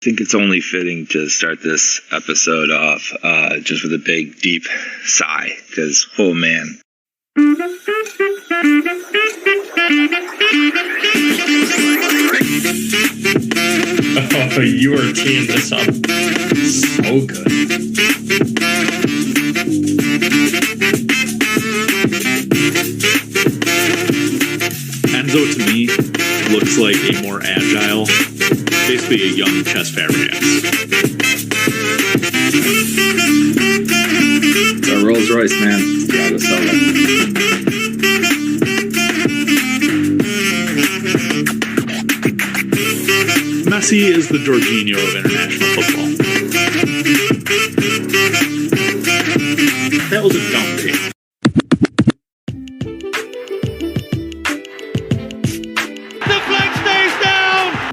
I think it's only fitting to start this episode off just with a big, deep sigh, because, oh man. Oh, you are teeing this up so good. Enzo, to me, looks like a more agile, basically a young Chess Fabregas. It's a Rolls Royce, man. Gotta sell it. Messi is the Jorginho of international football. That was a dumb take. The flag stays down!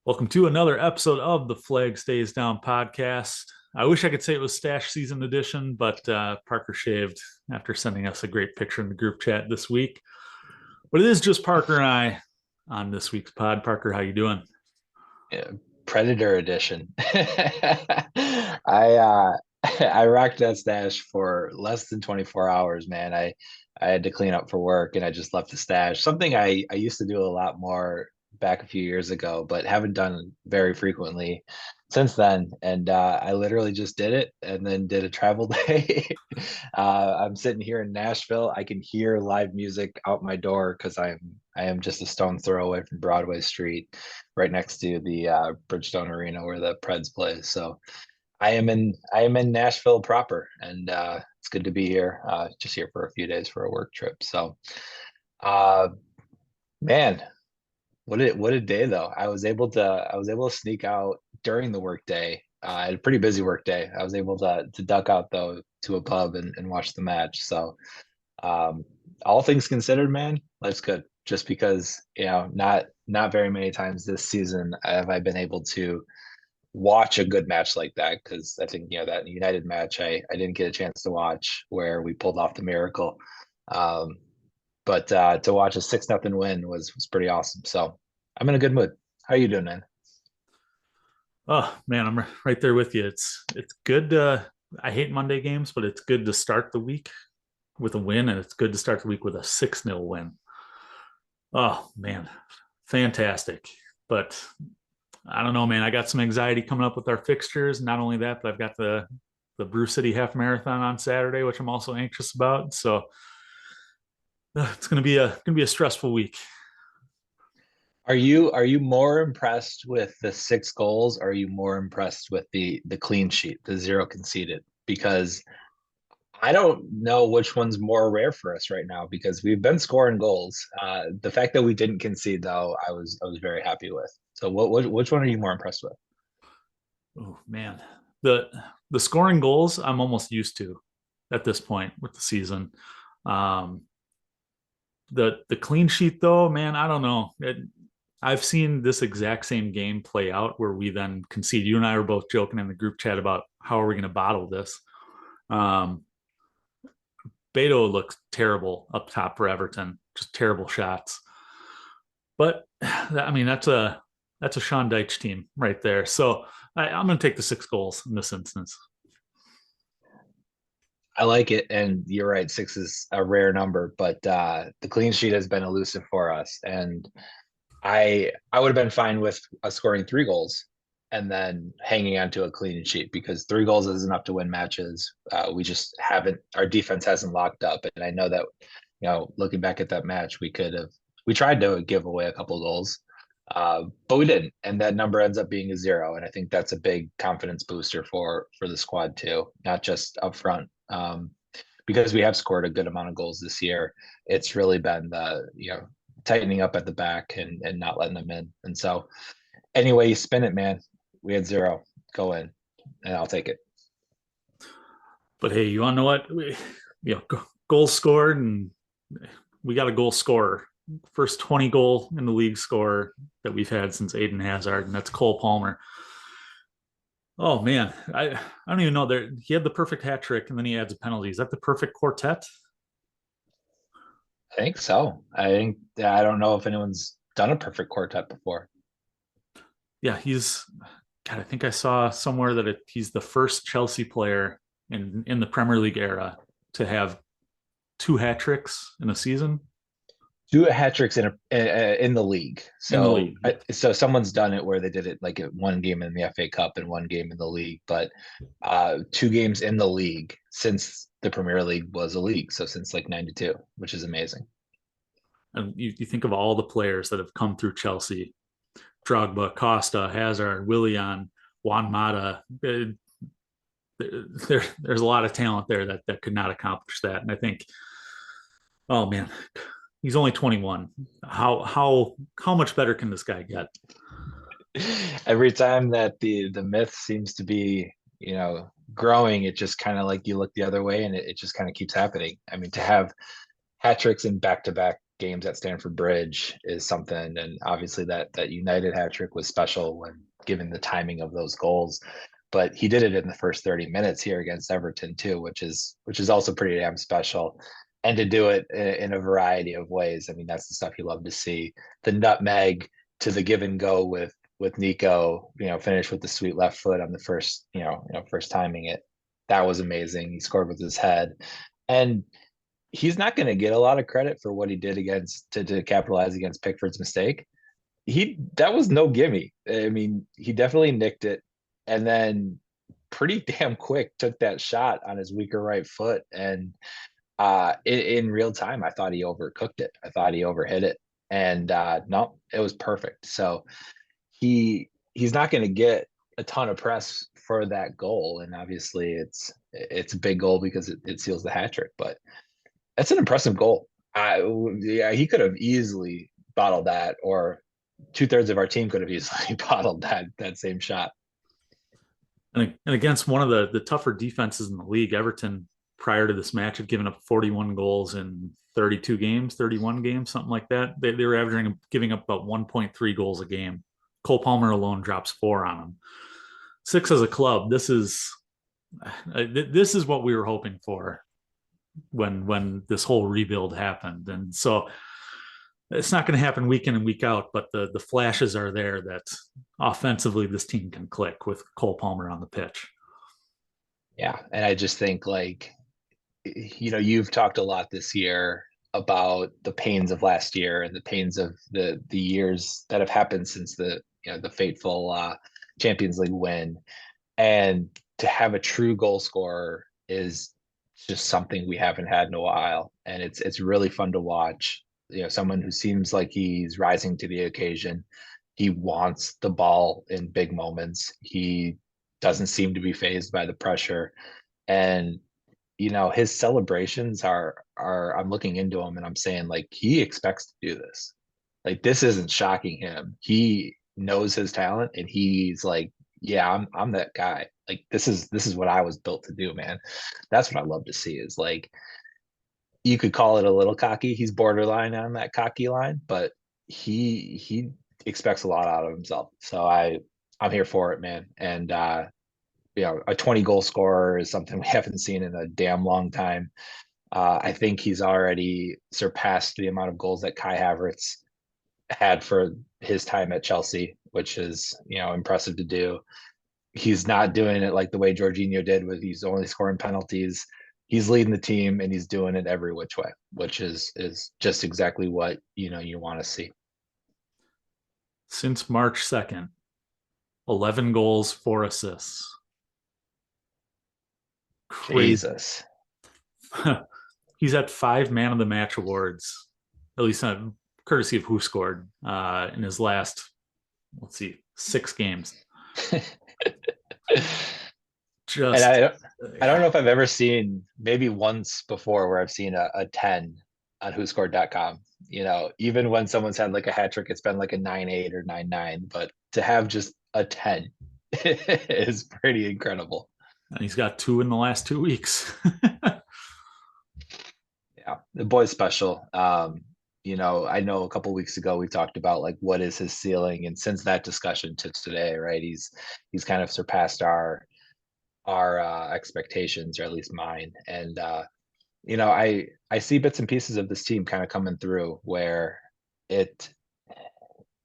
Welcome to another episode of the Flag Stays Down podcast. I wish I could say it was Stash Season Edition, but Parker shaved after sending us a great picture in the group chat this week. But it is just Parker and I on this week's pod. Parker, how you doing? Yeah, Predator Edition. I rocked that stash for less than 24 hours, man. I had to clean up for work and I just left the stash. Something I used to do a lot more back a few years ago, but haven't done very frequently since then. And I literally just did it and then did a travel day. I'm sitting here in Nashville. I can hear live music out my door because I am just a stone's throw away from Broadway Street, right next to the Bridgestone Arena where the Preds play. So I am in Nashville proper, and it's good to be here. Just here for a few days for a work trip. So man, what a day though. I was able to sneak out during the work day. I had a pretty busy work day. I was able to duck out though to a pub and watch the match. So all things considered, man, life's good. Just because, not very many times this season have I been able to watch a good match like that, because I think that United match I didn't get a chance to watch where we pulled off the miracle. But to watch a 6-0 win was pretty awesome. So I'm in a good mood. How are you doing, man? Oh man, I'm right there with you. It's good. I hate Monday games, but it's good to start the week with a win, and it's good to start the week with a 6-0 win. Oh man, fantastic. But I don't know, man. I got some anxiety coming up with our fixtures. Not only that, but I've got the Brew City Half Marathon on Saturday, which I'm also anxious about. So it's gonna be a stressful week. Are you more impressed with the 6 goals, or are you more impressed with the clean sheet, the 0 conceded? Because I don't know which one's more rare for us right now, because we've been scoring goals. The fact that we didn't concede, though, I was very happy with. So which one are you more impressed with? Oh man, the scoring goals I'm almost used to at this point with the season. The clean sheet though, man, I don't know. I've seen this exact same game play out where we then concede. You and I were both joking in the group chat about how are we going to bottle this. Beto looks terrible up top for Everton, just terrible shots. But I mean, that's a Sean Dyche team right there. So I'm going to take the 6 goals in this instance. I like it, and you're right. 6 is a rare number, but the clean sheet has been elusive for us, and I would have been fine with us scoring 3 goals and then hanging on to a clean sheet, because 3 goals isn't enough to win matches. We just haven't. Our defense hasn't locked up, and I know that looking back at that match, we tried to give away a couple of goals. But we didn't, and that number ends up being a 0, and I think that's a big confidence booster for the squad too, not just up front, because we have scored a good amount of goals this year. It's really been the tightening up at the back and not letting them in. And so anyway you spin it, man, we had 0 go in, and I'll take it. But hey, you want to know what? Goals scored, and we got a goal scorer. First 20 goal in the league score that we've had since Aiden Hazard, and that's Cole Palmer. Oh man, I don't even know. He had the perfect hat trick, and then he adds a penalty. Is that the perfect quartet? I think so. I don't know if anyone's done a perfect quartet before. Yeah, God, I think I saw somewhere that he's the first Chelsea player in the Premier League era to have 2 hat tricks in a season. Do a hat tricks in the league. In the So league, yeah. so someone's done it where they did it like at one game in the FA Cup and one game in the league, but 2 games in the league since the Premier League was a league. So since like 92, which is amazing. And you think of all the players that have come through Chelsea: Drogba, Costa, Hazard, Willian, Juan Mata. There's a lot of talent there that could not accomplish that. And I think, oh man, he's only 21. How much better can this guy get? Every time that the myth seems to be, growing, it just kind of like you look the other way and it just kind of keeps happening. I mean, to have hat tricks in back-to-back games at Stamford Bridge is something, and obviously that United hat trick was special when given the timing of those goals. But he did it in the first 30 minutes here against Everton too, which is also pretty damn special. And to do it in a variety of ways, I mean, that's the stuff you love to see. The nutmeg to the give and go with Nico, finish with the sweet left foot on the first, first timing it. That was amazing. He scored with his head, and he's not going to get a lot of credit for what he did against to capitalize against Pickford's mistake. That was no gimme. I mean, he definitely nicked it, and then pretty damn quick took that shot on his weaker right foot. And in real time, I thought he overcooked it. I thought he overhit it, and no, it was perfect. So he's not going to get a ton of press for that goal, and obviously it's a big goal because it seals the hat trick. But that's an impressive goal. Yeah, he could have easily bottled that, or 2/3 of our team could have easily bottled that same shot. And against one of the tougher defenses in the league, Everton prior to this match had given up 41 goals in 31 games, something like that. They were averaging giving up about 1.3 goals a game. Cole Palmer alone drops 4 on them. 6 as a club. This is what we were hoping for when this whole rebuild happened. And so it's not going to happen week in and week out, but the flashes are there that offensively this team can click with Cole Palmer on the pitch. Yeah, and I just think, like, you've talked a lot this year about the pains of last year and the pains of the years that have happened since the fateful Champions League win, and to have a true goal scorer is just something we haven't had in a while, and it's really fun to watch. Someone who seems like he's rising to the occasion. He wants the ball in big moments. He doesn't seem to be fazed by the pressure, and his celebrations are I'm looking into him and I'm saying, like, he expects to do this. Like, this isn't shocking him. He knows his talent, and he's like, yeah, I'm that guy. Like, this is what I was built to do, man. That's what I love to see, is like, you could call it a little cocky. He's borderline on that cocky line, but he expects a lot out of himself. So I'm here for it, man. And a 20 goal scorer is something we haven't seen in a damn long time. I think he's already surpassed the amount of goals that Kai Havertz had for his time at Chelsea, which is, impressive to do. He's not doing it like the way Jorginho did, with he's only scoring penalties. He's leading the team, and he's doing it every which way, which is just exactly what you want to see. Since March 2nd, 11 goals, 4 assists. Crazy. Jesus. He's at 5 man of the match awards, at least on courtesy of Who Scored, in his last, 6 games. And I don't know if I've ever seen, maybe once before, where I've seen a 10 on whoscored.com. Even when someone's had like a hat trick, it's been like a 9-8 or 9-9, but to have just a 10 is pretty incredible. And he's got 2 in the last 2 weeks. Yeah, the boy's special. I know a couple of weeks ago we talked about, like, what is his ceiling, and since that discussion to today, right, he's kind of surpassed our expectations, or at least mine. And I see bits and pieces of this team kind of coming through where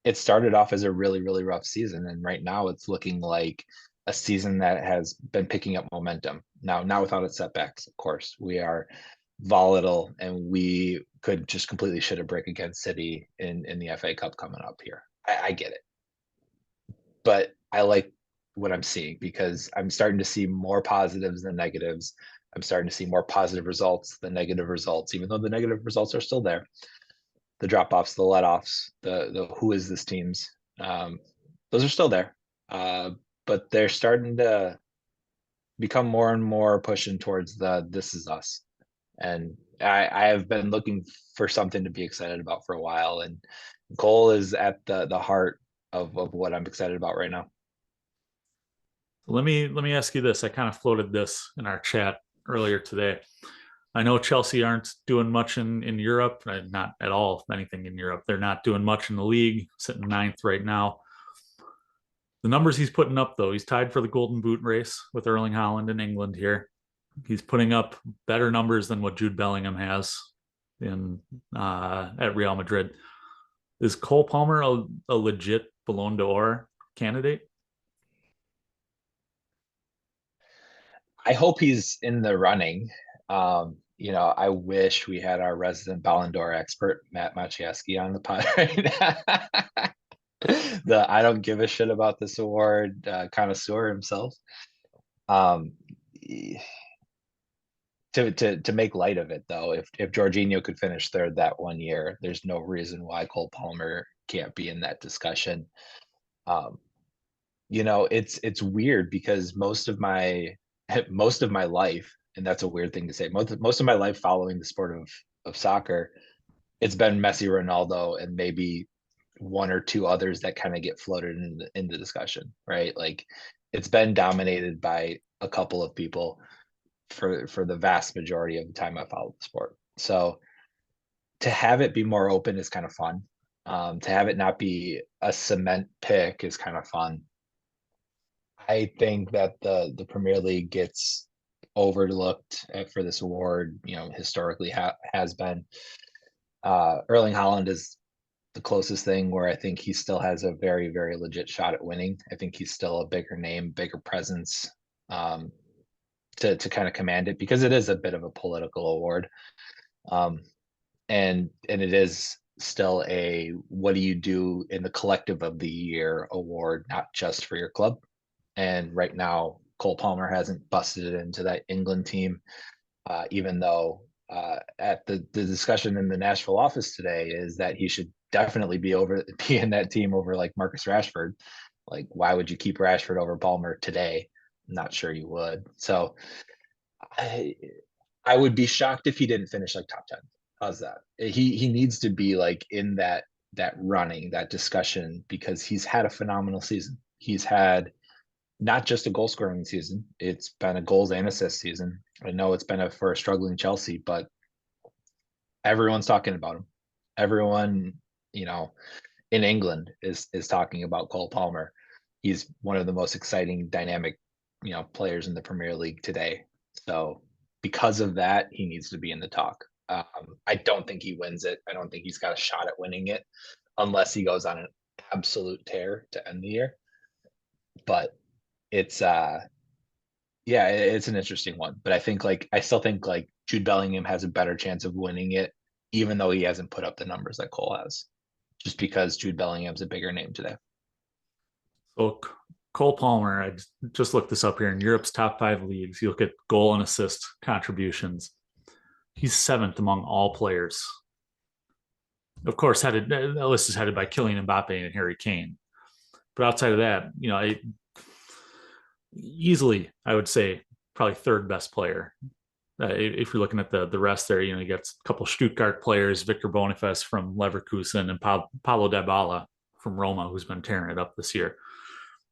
it started off as a really, really rough season. And right now it's looking like a season that has been picking up momentum. Now, not without its setbacks, of course. We are volatile and we could just completely shit a brick against City in the FA Cup coming up here. I get it. But I like what I'm seeing because I'm starting to see more positives than negatives. I'm starting to see more positive results than negative results, even though the negative results are still there. The drop-offs, the let-offs, the who is this teams, those are still there. But they're starting to become more and more pushing towards the this is us. And I have been looking for something to be excited about for a while. And Cole is at the heart of what I'm excited about right now. Let me ask you this. I kind of floated this in our chat earlier today. I know Chelsea aren't doing much in Europe, not at all anything in Europe. They're not doing much in the league, sitting ninth right now. The numbers he's putting up, though, he's tied for the Golden Boot race with Erling Haaland in England here. He's putting up better numbers than what Jude Bellingham has at Real Madrid. Is Cole Palmer a legit Ballon d'Or candidate? I hope he's in the running. I wish we had our resident Ballon d'Or expert, Matt Maciejewski, on the pod right now. The I don't give a shit about this award connoisseur himself. To make light of it, though, if Jorginho could finish third that one year, there's no reason why Cole Palmer can't be in that discussion. It's weird because most of my life, and that's a weird thing to say, most of my life following the sport of soccer, it's been Messi, Ronaldo, and maybe one or two others that kind of get floated in the discussion, right? Like it's been dominated by a couple of people for the vast majority of the time I followed the sport. So to have it be more open is kind of fun. To have it not be a cement pick is kind of fun. I think that the Premier League gets overlooked for this award, historically has been. Erling Haaland is the closest thing where I think he still has a very, very legit shot at winning. I think he's still a bigger name, bigger presence to kind of command it because it is a bit of a political award. And it is still a what do you do in the collective of the year award, not just for your club. And right now, Cole Palmer hasn't busted it into that England team, even though at the discussion in the Nashville office today is that he should definitely be in that team over like Marcus Rashford. Like, why would you keep Rashford over Palmer today? I'm not sure you would. So I would be shocked if he didn't finish like top 10. How's that? He needs to be like in that running, that discussion, because he's had a phenomenal season. He's had not just a goal scoring season, it's been a goals and assist season. I know it's been for a struggling Chelsea, but everyone's talking about him. Everyone, in England is talking about Cole Palmer. He's one of the most exciting, dynamic, players in the Premier League today. So because of that, he needs to be in the talk. I don't think he wins it. I don't think he's got a shot at winning it unless he goes on an absolute tear to end the year. But it's it's an interesting one. But I still think Jude Bellingham has a better chance of winning it, even though he hasn't put up the numbers that Cole has, just because Jude Bellingham's a bigger name today. So Cole Palmer, I just looked this up here in Europe's top 5 leagues. You look at goal and assist contributions. He's 7th among all players. Of course, the list is headed by Kylian Mbappe and Harry Kane. But outside of that, easily, I would say, probably 3rd best player. If you're looking at the rest there, you got a couple Stuttgart players, Victor Boniface from Leverkusen and Paulo Dybala from Roma, who's been tearing it up this year.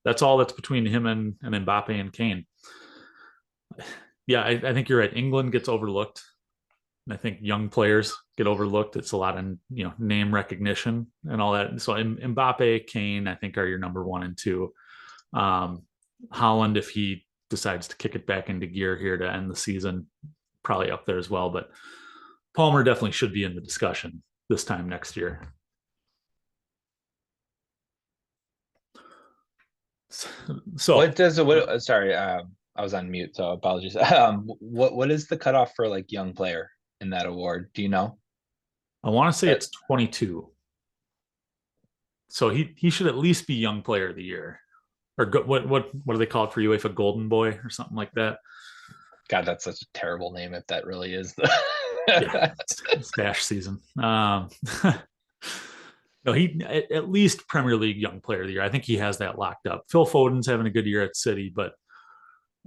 That's all that's between him and Mbappe and Kane. Yeah, I think you're right. England gets overlooked. I think young players get overlooked. It's a lot of name recognition and all that. So Mbappe, Kane, I think are your number 1 and 2. Haaland, if he decides to kick it back into gear here to end the season, probably up there as well. But Palmer definitely should be in the discussion this time next year. So What does what? Sorry, I was on mute, so apologies. What is the cutoff for like young player in that award? Do you know? I want to say Uh, it's 22. So he should at least be young player of the year. Or what do they call it for UEFA Golden Boy or something like that? God, that's such a terrible name if that really is Yeah, the. it's dash season. No, he at least Premier League Young Player of the Year. I think he has that locked up. Phil Foden's having a good year at City, but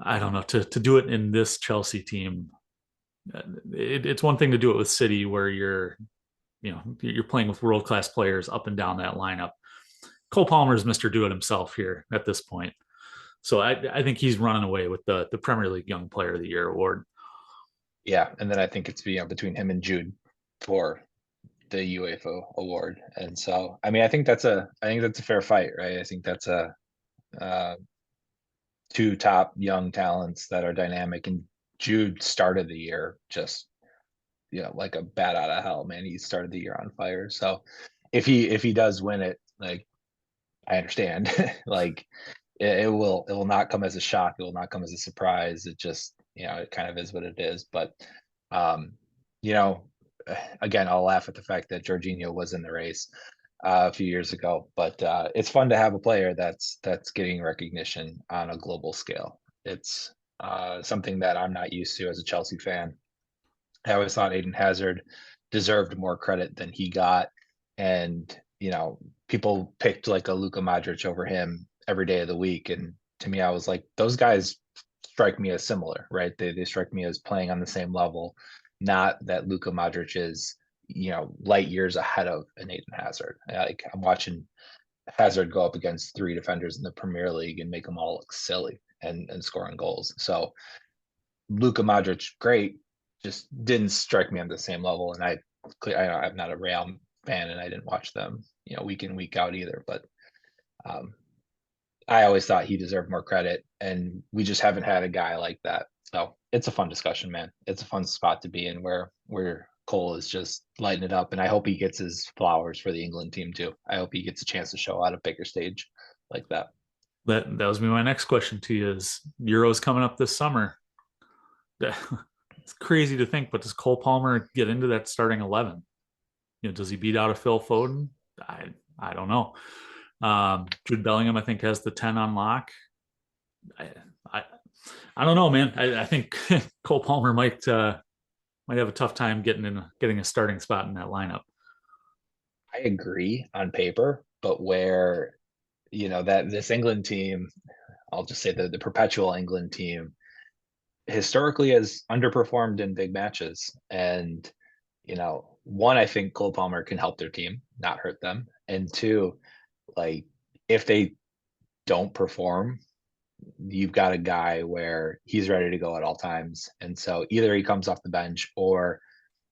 I don't know to do it in this Chelsea team. It's one thing to do it with City, where you're playing with world class players up and down that lineup. Cole Palmer's Mr. Do It himself here at this point. So I think he's running away with the Premier League Young Player of the Year award. Yeah, and then I think it's between him and Jude for the UEFA award. And so, I mean, I think that's a fair fight, right? I think that's a two top young talents that are dynamic. And Jude started the year just like a bat out of hell, man. He started the year on fire. So if he does win it, like I understand, like it will not come as a shock. It will not come as a surprise. It just it kind of is what it is. But you know, again, I'll laugh at the fact that Jorginho was in the race a few years ago, but it's fun to have a player that's getting recognition on a global scale. It's something that I'm not used to as a Chelsea fan. I always thought Eden Hazard deserved more credit than he got, and people picked like a Luka Modric over him every day of the week, and to me, I was like, those guys strike me as similar, right? They strike me as playing on the same level, not that Luka Modric is light years ahead of an Eden Hazard. Like I'm watching Hazard go up against three defenders in the Premier League and make them all look silly and scoring goals. So Luka Modric, great, just didn't strike me on the same level. And I'm not a Real fan, and I didn't watch them, week in week out either. But I always thought he deserved more credit, and we just haven't had a guy like that. So it's a fun discussion, man. It's a fun spot to be in where Cole is just lighting it up, and I hope he gets his flowers for the England team too. I hope he gets a chance to show out a bigger stage like that. That was me. My next question to you is: Euros coming up this summer. It's crazy to think, but does Cole Palmer get into that starting 11? Does he beat out a Phil Foden? I don't know. Jude Bellingham, I think, has the 10 on lock. I don't know, man. I think Cole Palmer might have a tough time getting a starting spot in that lineup. I agree on paper, but where that this England team, I'll just say the perpetual England team, historically has underperformed in big matches. And one, I think Cole Palmer can help their team, not hurt them. And two, like if they don't perform, you've got a guy where he's ready to go at all times. And so either he comes off the bench, or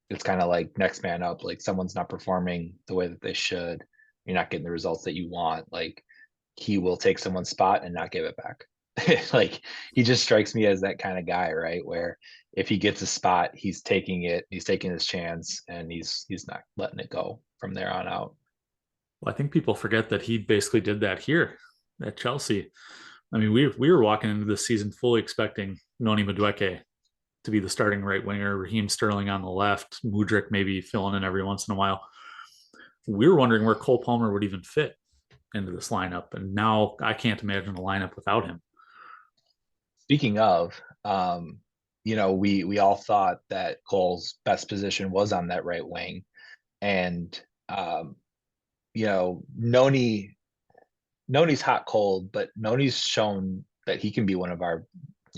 it's kind of like next man up. Like someone's not performing the way that they should, you're not getting the results that you want. Like he will take someone's spot and not give it back. Like he just strikes me as that kind of guy, right? Where if he gets a spot, he's taking it, he's taking his chance, and he's not letting it go from there on out. Well, I think people forget that he basically did that here at Chelsea. I mean, we were walking into this season fully expecting Noni Madueke to be the starting right winger, Raheem Sterling on the left, Mudryk maybe filling in every once in a while. We were wondering where Cole Palmer would even fit into this lineup, and now I can't imagine a lineup without him. Speaking of, we all thought that Cole's best position was on that right wing, and Noni's hot cold, but Noni's shown that he can be one of our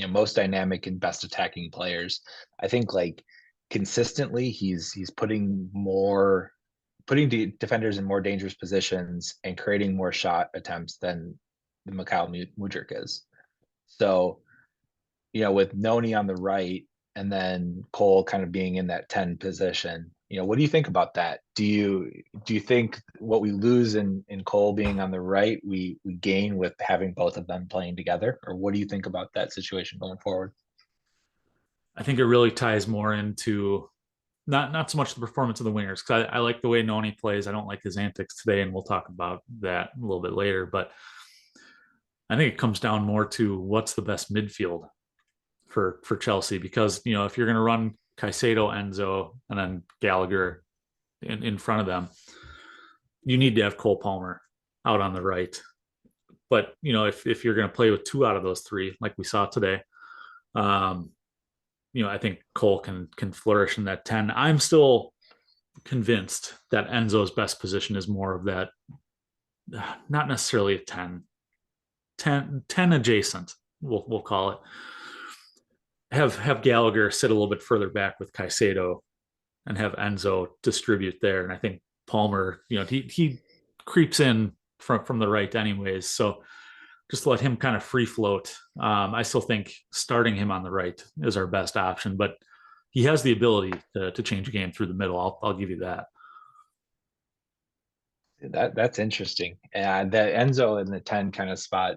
most dynamic and best attacking players. I think like consistently he's putting defenders in more dangerous positions and creating more shot attempts than the Mikhail Mudryk is. So with Noni on the right and then Cole kind of being in that 10 position, what do you think about that? Do you think what we lose in Cole being on the right, we gain with having both of them playing together? Or what do you think about that situation going forward? I think it really ties more into not so much the performance of the wingers, because I like the way Noni plays. I don't like his antics today, and we'll talk about that a little bit later. But I think it comes down more to what's the best midfield for Chelsea, because if you're going to run Caicedo, Enzo, and then Gallagher in front of them, you need to have Cole Palmer out on the right. But if you're going to play with two out of those three, like we saw today, I think Cole can flourish in that 10. I'm still convinced that Enzo's best position is more of that, not necessarily a 10 adjacent, we'll call it. Have Gallagher sit a little bit further back with Caicedo and have Enzo distribute there. And I think Palmer, he creeps in from the right anyways. So just let him kind of free float. I still think starting him on the right is our best option, but he has the ability to change a game through the middle. I'll give you that. That's interesting. And the Enzo in the 10 kind of spot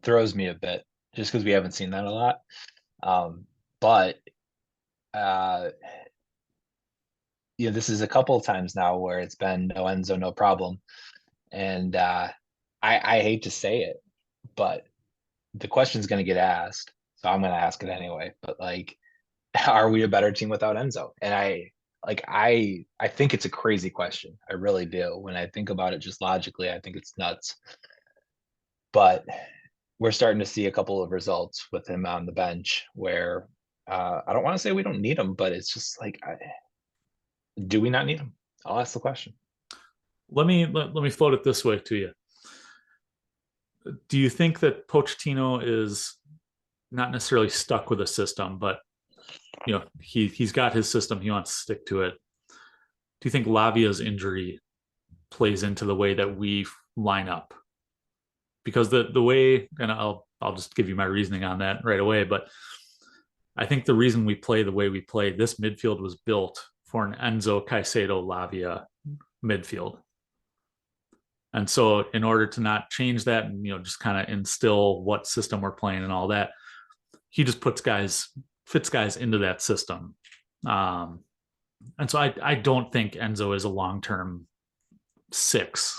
throws me a bit, just because we haven't seen that a lot. But this is a couple of times now where it's been no Enzo, no problem. And I hate to say it, but the question's going to get asked, so I'm going to ask it anyway. But like, are we a better team without Enzo? And I think it's a crazy question. I really do. When I think about it just logically, I think it's nuts. But we're starting to see a couple of results with him on the bench where I don't want to say we don't need him, but it's just like, do we not need him? I'll ask the question. Let me float it this way to you. Do you think that Pochettino is not necessarily stuck with a system, but he's got his system, he wants to stick to it? Do you think Lavia's injury plays into the way that we line up? Because the way, and I'll just give you my reasoning on that right away, but I think the reason we play the way we play, this midfield was built for an Enzo, Caicedo, Lavia midfield. And so in order to not change that and, just kind of instill what system we're playing and all that, he just fits guys into that system. And so I don't think Enzo is a long-term 6,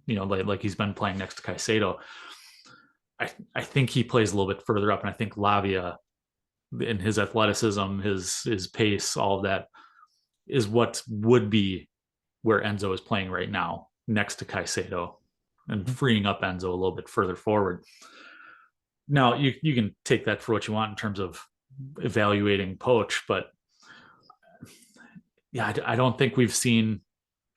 like he's been playing next to Caicedo. I think he plays a little bit further up, and I think Lavia, in his athleticism, his pace, all of that, is what would be where Enzo is playing right now, next to Caicedo, and freeing up Enzo a little bit further forward. Now, you can take that for what you want in terms of evaluating Poach, but yeah, I don't think we've seen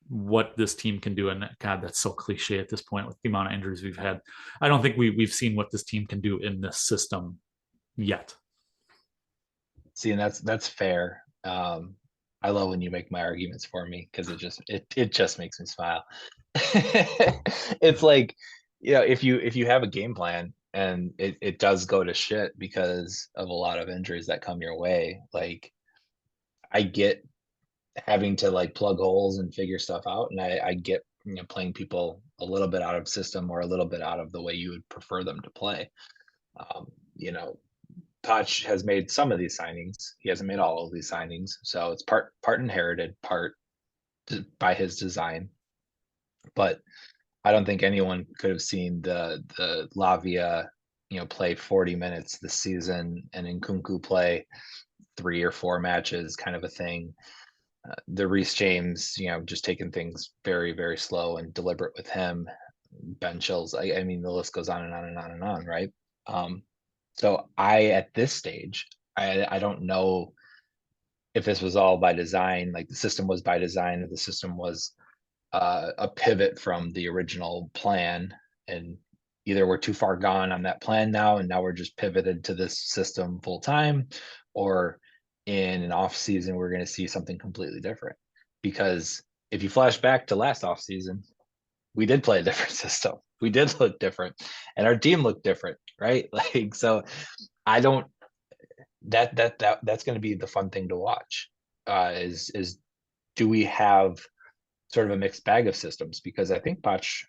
what this team can do. And God, that's so cliche at this point with the amount of injuries we've had. I don't think we've seen what this team can do in this system yet. See, and that's fair. I love when you make my arguments for me, because it just makes me smile. It's like, if you have a game plan and it does go to shit because of a lot of injuries that come your way, like, I get having to like plug holes and figure stuff out, and I get playing people a little bit out of system or a little bit out of the way you would prefer them to play. Poch has made some of these signings. He hasn't made all of these signings, so it's part inherited, part by his design. But I don't think anyone could have seen the Lavia, play 40 minutes this season, and Nkunku play 3 or 4 matches, kind of a thing. The Reece James, just taking things very, very slow and deliberate with him. Ben Chills, I mean, the list goes on and on and on and on, right? So at this stage, I don't know if this was all by design, like the system was by design, or the system was a pivot from the original plan, and either we're too far gone on that plan now, and now we're just pivoted to this system full time, or in an off season, we're going to see something completely different. Because if you flash back to last off season, we did play a different system. We did look different, and our team looked different, right? Like, so I don't, that's going to be the fun thing to watch, is do we have sort of a mixed bag of systems? Because I think Poch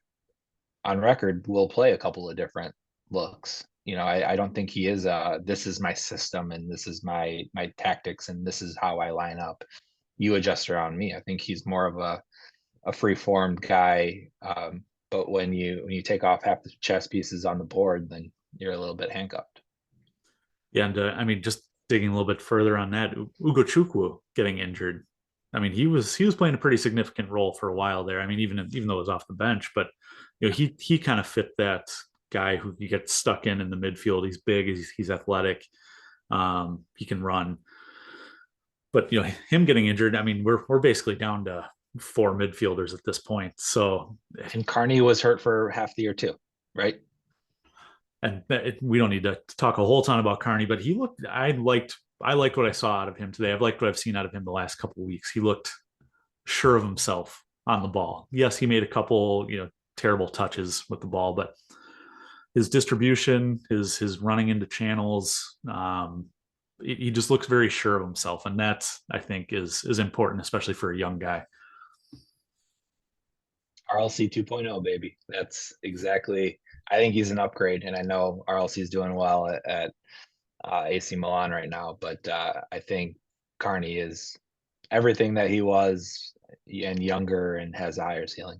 on record will play a couple of different looks. I don't think he is this is my system and this is my tactics and this is how I line up. You adjust around me. I think he's more of a free-formed guy, But when you take off half the chess pieces on the board, then you're a little bit handcuffed. Yeah, and I mean, just digging a little bit further on that, Ugo Chukwu getting injured. I mean, he was playing a pretty significant role for a while there. I mean, even though it was off the bench, but he kind of fit that guy who you get stuck in the midfield. He's big, he's athletic, he can run. But him getting injured, I mean, we're basically down to 4 midfielders at this point. So, and Carney was hurt for half the year too, right? And we don't need to talk a whole ton about Carney, but I liked what I saw out of him today. I've liked what I've seen out of him the last couple of weeks. He looked sure of himself on the ball. Yes, he made a couple, terrible touches with the ball, but his distribution, his running into channels, he just looks very sure of himself, and that, I think, is important, especially for a young guy. RLC 2.0, baby. That's exactly. I think he's an upgrade, and I know RLC is doing well at AC Milan right now, but I think Carney is everything that he was and younger, and has a higher ceiling.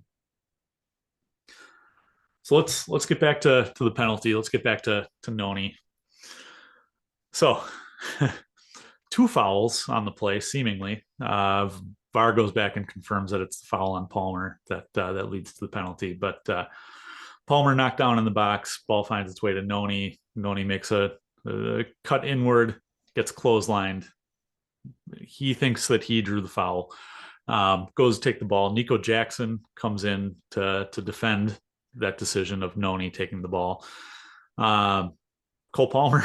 So let's get back to the penalty. Let's get back to Noni. So 2 fouls on the play, seemingly. VAR goes back and confirms that it's the foul on Palmer that leads to the penalty. But Palmer knocked down in the box. Ball finds its way to Noni. Noni makes a cut inward, gets clotheslined. He thinks that he drew the foul. Goes to take the ball. Nico Jackson comes in to defend that decision of Noni taking the ball. Cole Palmer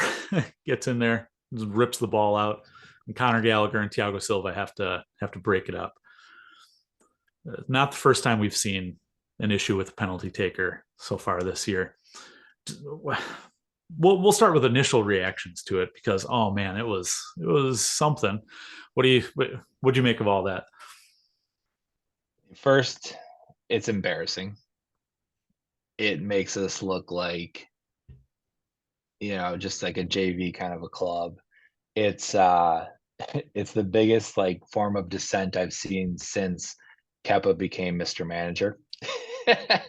gets in there, rips the ball out, and Conor Gallagher and Thiago Silva have to break it up. Not the first time we've seen an issue with a penalty taker so far this year. We'll start with initial reactions to it, because oh man, it was something. What'd you make of all that? First, it's embarrassing. It makes us look like, just like a JV kind of a club. It's it's the biggest form of dissent I've seen since Kepa became Mr. Manager. I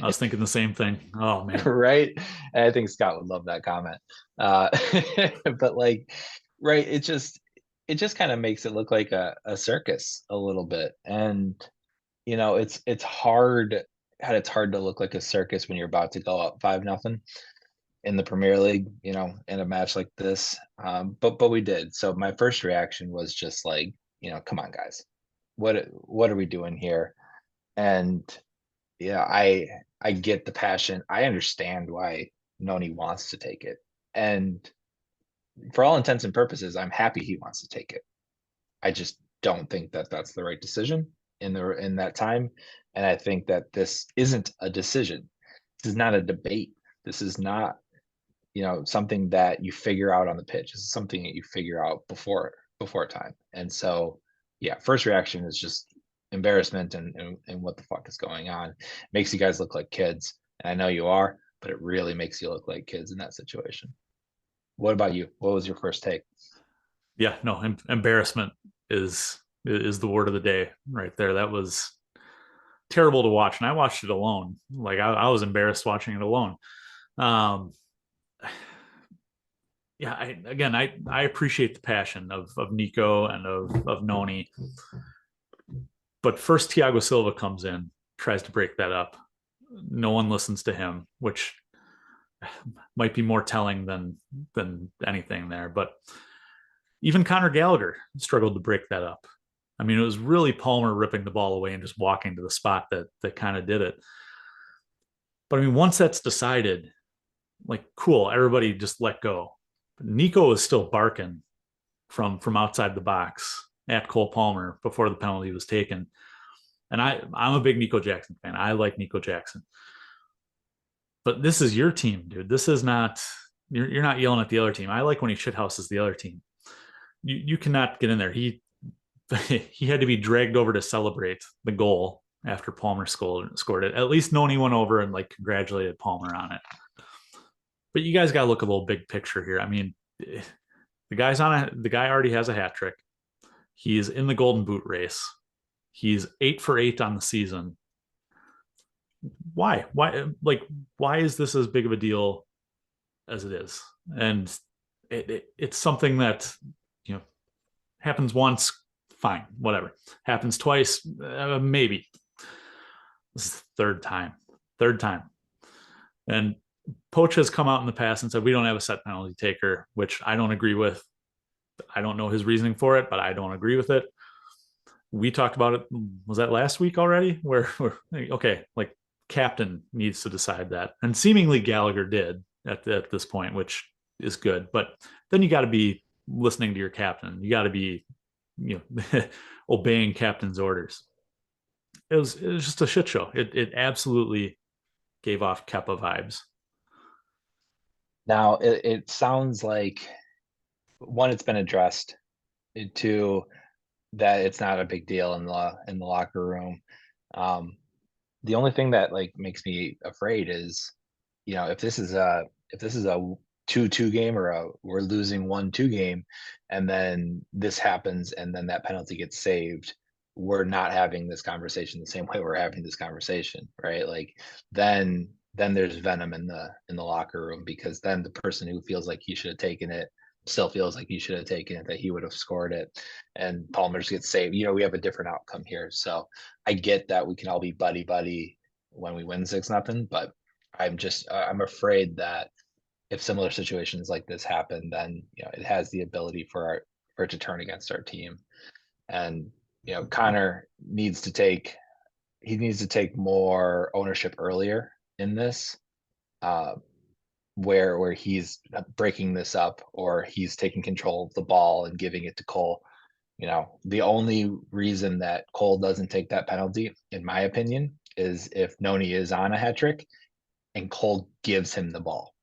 was thinking the same thing. Oh man. Right. And I think Scott would love that comment. But right, it just kind of makes it look like a circus a little bit. And it's hard to look like a circus when you're about to go up 5-0 in the Premier League, in a match like this. But we did. So my first reaction was just come on, guys, what are we doing here? And I get the passion. I understand why Noni wants to take it, and for all intents and purposes, I'm happy he wants to take it. I just don't think that that's the right decision in that time, and I think that this isn't a decision. This is not a debate. This is not something that you figure out on the pitch. This is something that you figure out before time. And so first reaction is just embarrassment and what the fuck is going on. Makes you guys look like kids, and I know you are, but it really makes you look like kids in that situation. What about you? What was your first take? Yeah, no, embarrassment is the word of the day right there. That was terrible to watch, and I watched it alone. I was embarrassed watching it alone. I appreciate the passion of Nico and of Noni. But first, Thiago Silva comes in, tries to break that up. No one listens to him, which might be more telling than anything there. But even Conor Gallagher struggled to break that up. I mean, it was really Palmer ripping the ball away and just walking to the spot that kind of did it. But I mean, once that's decided, cool, everybody just let go. But Nico is still barking from outside the box at Cole Palmer before the penalty was taken. And I'm a big Nico Jackson fan. I like Nico Jackson. But this is your team, dude. This is not, you're not yelling at the other team. I like when he shithouses the other team. You cannot get in there. He had to be dragged over to celebrate the goal after Palmer scored it. At least Noni went over and congratulated Palmer on it. But you guys got to look a little big picture here. I mean, the guy already has a hat trick. He's in the Golden Boot race. He's 8 for 8 on the season. why? Why is this as big of a deal as it is? And it's something that, you know, happens once, fine, whatever. Happens twice, maybe. This is the third time. And Poach has come out in the past and said, we don't have a set penalty taker, which I don't agree with. I don't know his reasoning for it, but I don't agree with it. We talked about it. Was that last week already? Where okay, like captain needs to decide that. And seemingly Gallagher did at this point, which is good. But then you got to be listening to your captain. You got to be, you know, obeying captain's orders. It was just a shit show. It absolutely gave off Kepa vibes. Now it sounds like, one, it's been addressed. Two, that it's not a big deal in the locker room. The only thing that like makes me afraid is, you know, if this is a 2-2 game, or we're losing 1-2 game, and then this happens and then that penalty gets saved, we're not having this conversation the same way we're having this conversation, right? Like then there's venom in the locker room, because then the person who feels like he should have taken it still feels like he should have taken it, that he would have scored it, and Palmer just gets saved. You know, we have a different outcome here. So I get that we can all be buddy when we win 6-0, but I'm afraid that if similar situations like this happen, then, you know, it has the ability for it to turn against our team. And, you know, Connor needs to take more ownership earlier in this, where he's breaking this up, or he's taking control of the ball and giving it to Cole. You know, the only reason that Cole doesn't take that penalty, in my opinion, is if Noni is on a hat trick and Cole gives him the ball.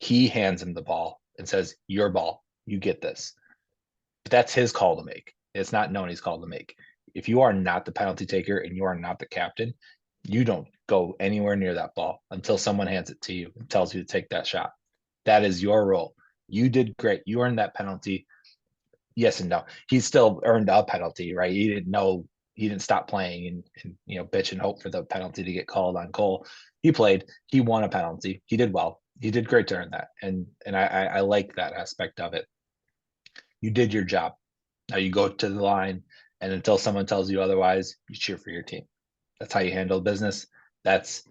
He hands him the ball and says, your ball, you get this. But that's his call to make. It's not Noni's call to make. If you are not the penalty taker and you are not the captain, you don't go anywhere near that ball until someone hands it to you and tells you to take that shot. That is your role. You did great. You earned that penalty. Yes and no. He still earned a penalty, right? He didn't stop playing and you know, bitch and hope for the penalty to get called on Cole. He played. He won a penalty. He did well. He did great to earn that. And I like that aspect of it. You did your job. Now you go to the line, and until someone tells you otherwise, you cheer for your team. That's how you handle business. That's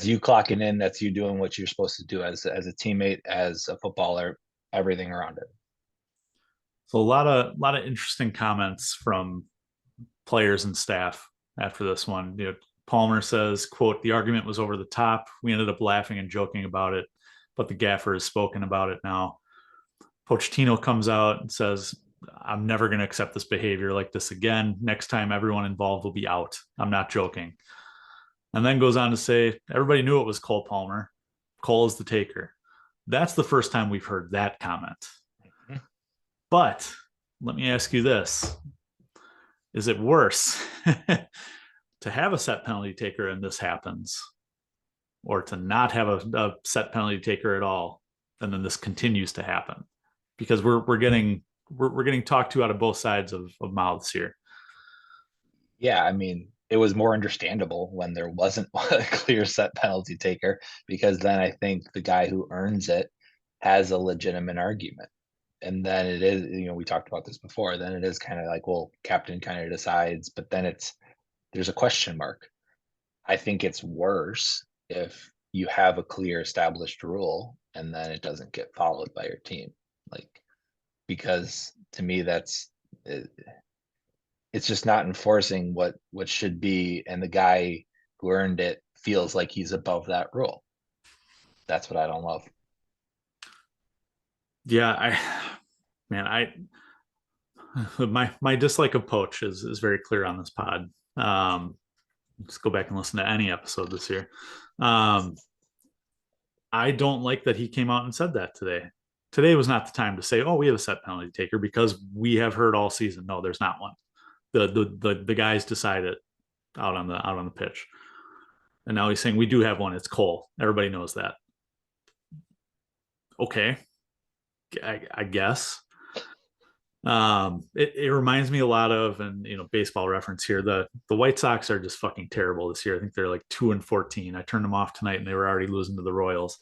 you clocking in. That's you doing what you're supposed to do as a teammate, as a footballer, everything around it. So a lot of interesting comments from players and staff after this one. You know, Palmer says, quote, the argument was over the top. We ended up laughing and joking about it, but the gaffer has spoken about it now. Pochettino comes out and says, I'm never going to accept this behavior like this again. Next time, everyone involved will be out. I'm not joking. And then goes on to say, everybody knew it was Cole Palmer. Cole is the taker. That's the first time we've heard that comment. Mm-hmm. But let me ask you this. Is it worse to have a set penalty taker and this happens, or to not have a set penalty taker at all, and then this continues to happen? Because we're getting talked to out of both sides of mouths here. Yeah, I mean, it was more understandable when there wasn't a clear set penalty taker, because then I think the guy who earns it has a legitimate argument. And then it is, you know, we talked about this before, then it is kind of like, well, captain kind of decides, but then there's a question mark. I think it's worse if you have a clear established rule and then it doesn't get followed by your team. Like, because to me, it's just not enforcing what should be, and the guy who earned it feels like he's above that rule. That's what I don't love. Yeah, my dislike of Poach is very clear on this pod. Just go back and listen to any episode this year. I don't like that he came out and said that today. Today was not the time to say, oh, we have a set penalty taker, because we have heard all season, no, there's not one. The guys decided out on the pitch. And now he's saying we do have one. It's Cole. Everybody knows that. Okay. I guess. It reminds me a lot of, and baseball reference here. The White Sox are just fucking terrible this year. I think they're like 2-14. I turned them off tonight, and they were already losing to the Royals.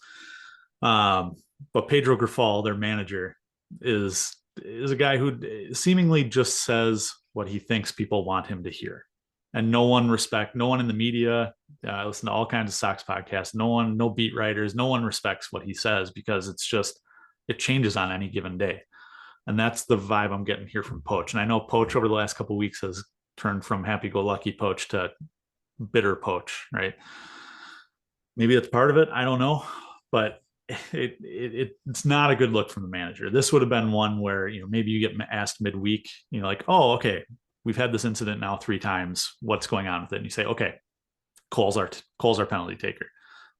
But Pedro Grifol, their manager, is a guy who seemingly just says what he thinks people want him to hear, and no one in the media. I listen to all kinds of Sox podcasts. No beat writers, no one respects what he says because it changes on any given day. And that's the vibe I'm getting here from Poach. And I know Poach over the last couple of weeks has turned from happy-go-lucky Poach to bitter Poach, right? Maybe that's part of it. I don't know. But it's not a good look from the manager. This would have been one where, maybe you get asked midweek, like, oh, okay, we've had this incident now 3 times. What's going on with it? And you say, okay, Cole's our penalty taker.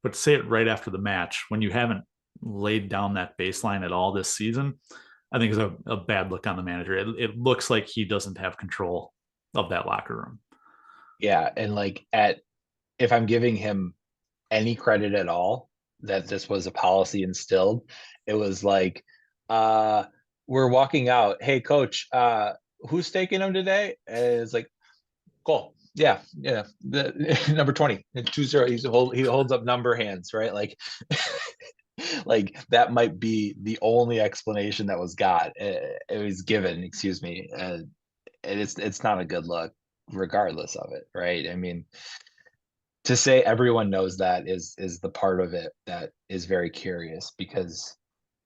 But to say it right after the match, when you haven't laid down that baseline at all this season, I think is a bad look on the manager. It looks like he doesn't have control of that locker room. Yeah, and if I'm giving him any credit at all that this was a policy instilled, it was like, we're walking out. Hey, coach, who's taking him today? And it's like, Cole. Yeah. The number 20, 20. He holds up number hands, right? Like, like that might be the only explanation that was given, excuse me. And it's not a good look regardless of it, right? I mean, to say everyone knows that is the part of it that is very curious, because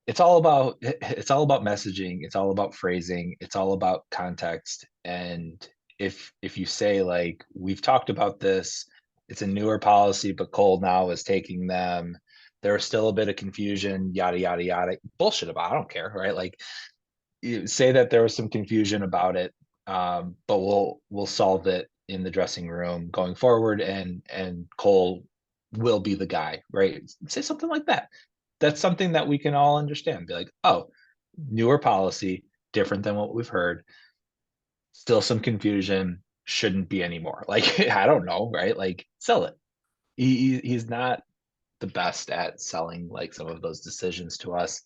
it's all about messaging, it's all about phrasing, it's all about context. And if you say, like, we've talked about this, it's a newer policy, but Cole now is taking them, there was still a bit of confusion, yada yada yada, bullshit about it, I don't care, right? Like, you say that there was some confusion about it, but we'll solve it in the dressing room going forward, and Cole will be the guy, right? Say something like that. That's something that we can all understand. Be like, oh, newer policy, different than what we've heard, still some confusion, shouldn't be anymore. Like, I don't know, right? Like, sell it. He's not the best at selling like some of those decisions to us.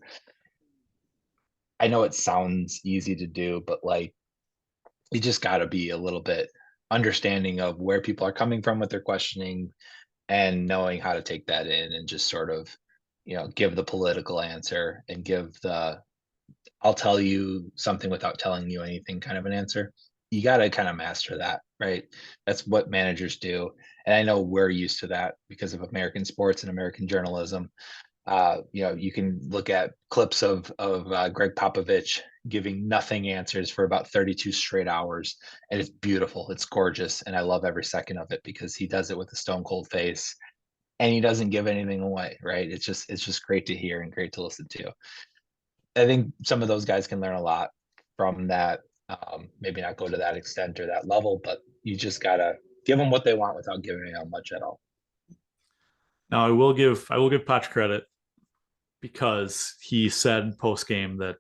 I know it sounds easy to do, but like, you just got to be a little bit understanding of where people are coming from with their questioning, and knowing how to take that in and just sort of, give the political answer and give the I'll tell you something without telling you anything kind of an answer. You got to kind of master that, right? That's what managers do. And I know we're used to that because of American sports and American journalism. You can look at clips of Greg Popovich giving nothing answers for about 32 straight hours, and it's beautiful, it's gorgeous, and I love every second of it because he does it with a stone cold face, and he doesn't give anything away, right? It's just great to hear and great to listen to. I think some of those guys can learn a lot from that. Maybe not go to that extent or that level, but you just gotta give them what they want without giving them much at all. Now, I will give Poch credit, because he said post game that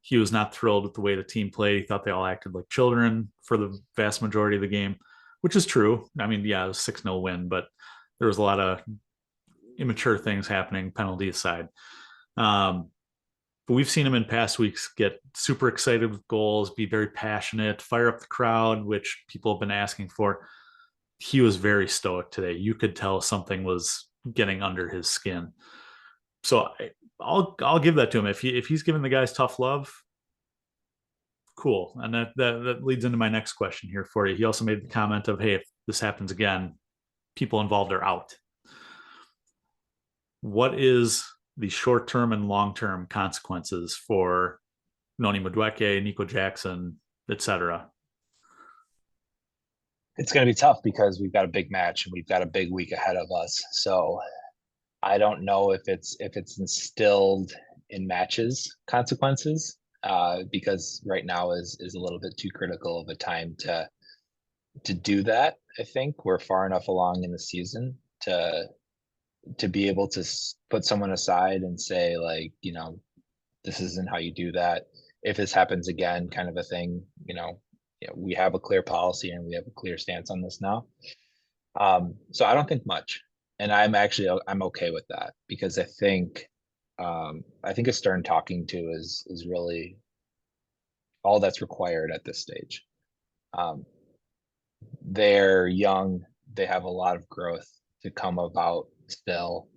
he was not thrilled with the way the team played. He thought they all acted like children for the vast majority of the game, which is true. I mean, yeah, it was 6-0 win, but there was a lot of immature things happening, penalty aside. But we've seen him in past weeks get super excited with goals, be very passionate, fire up the crowd, which people have been asking for. He was very stoic today. You could tell something was getting under his skin. So I'll give that to him. If he's giving the guys tough love, cool. And that leads into my next question here for you. He also made the comment of, hey, if this happens again, people involved are out. What is the short-term and long-term consequences for Noni Madueke, Nico Jackson, etc.? It's going to be tough because we've got a big match and we've got a big week ahead of us. So I don't know if it's instilled in matches consequences, because right now is a little bit too critical of a time to do that. I think we're far enough along in the season to be able to put someone aside and say, like, this isn't how you do that. If this happens again, kind of a thing, we have a clear policy and we have a clear stance on this now. So I don't think much. And I'm okay with that, because I think a stern talking to is really all that's required at this stage. They're young. They have a lot of growth to come about still.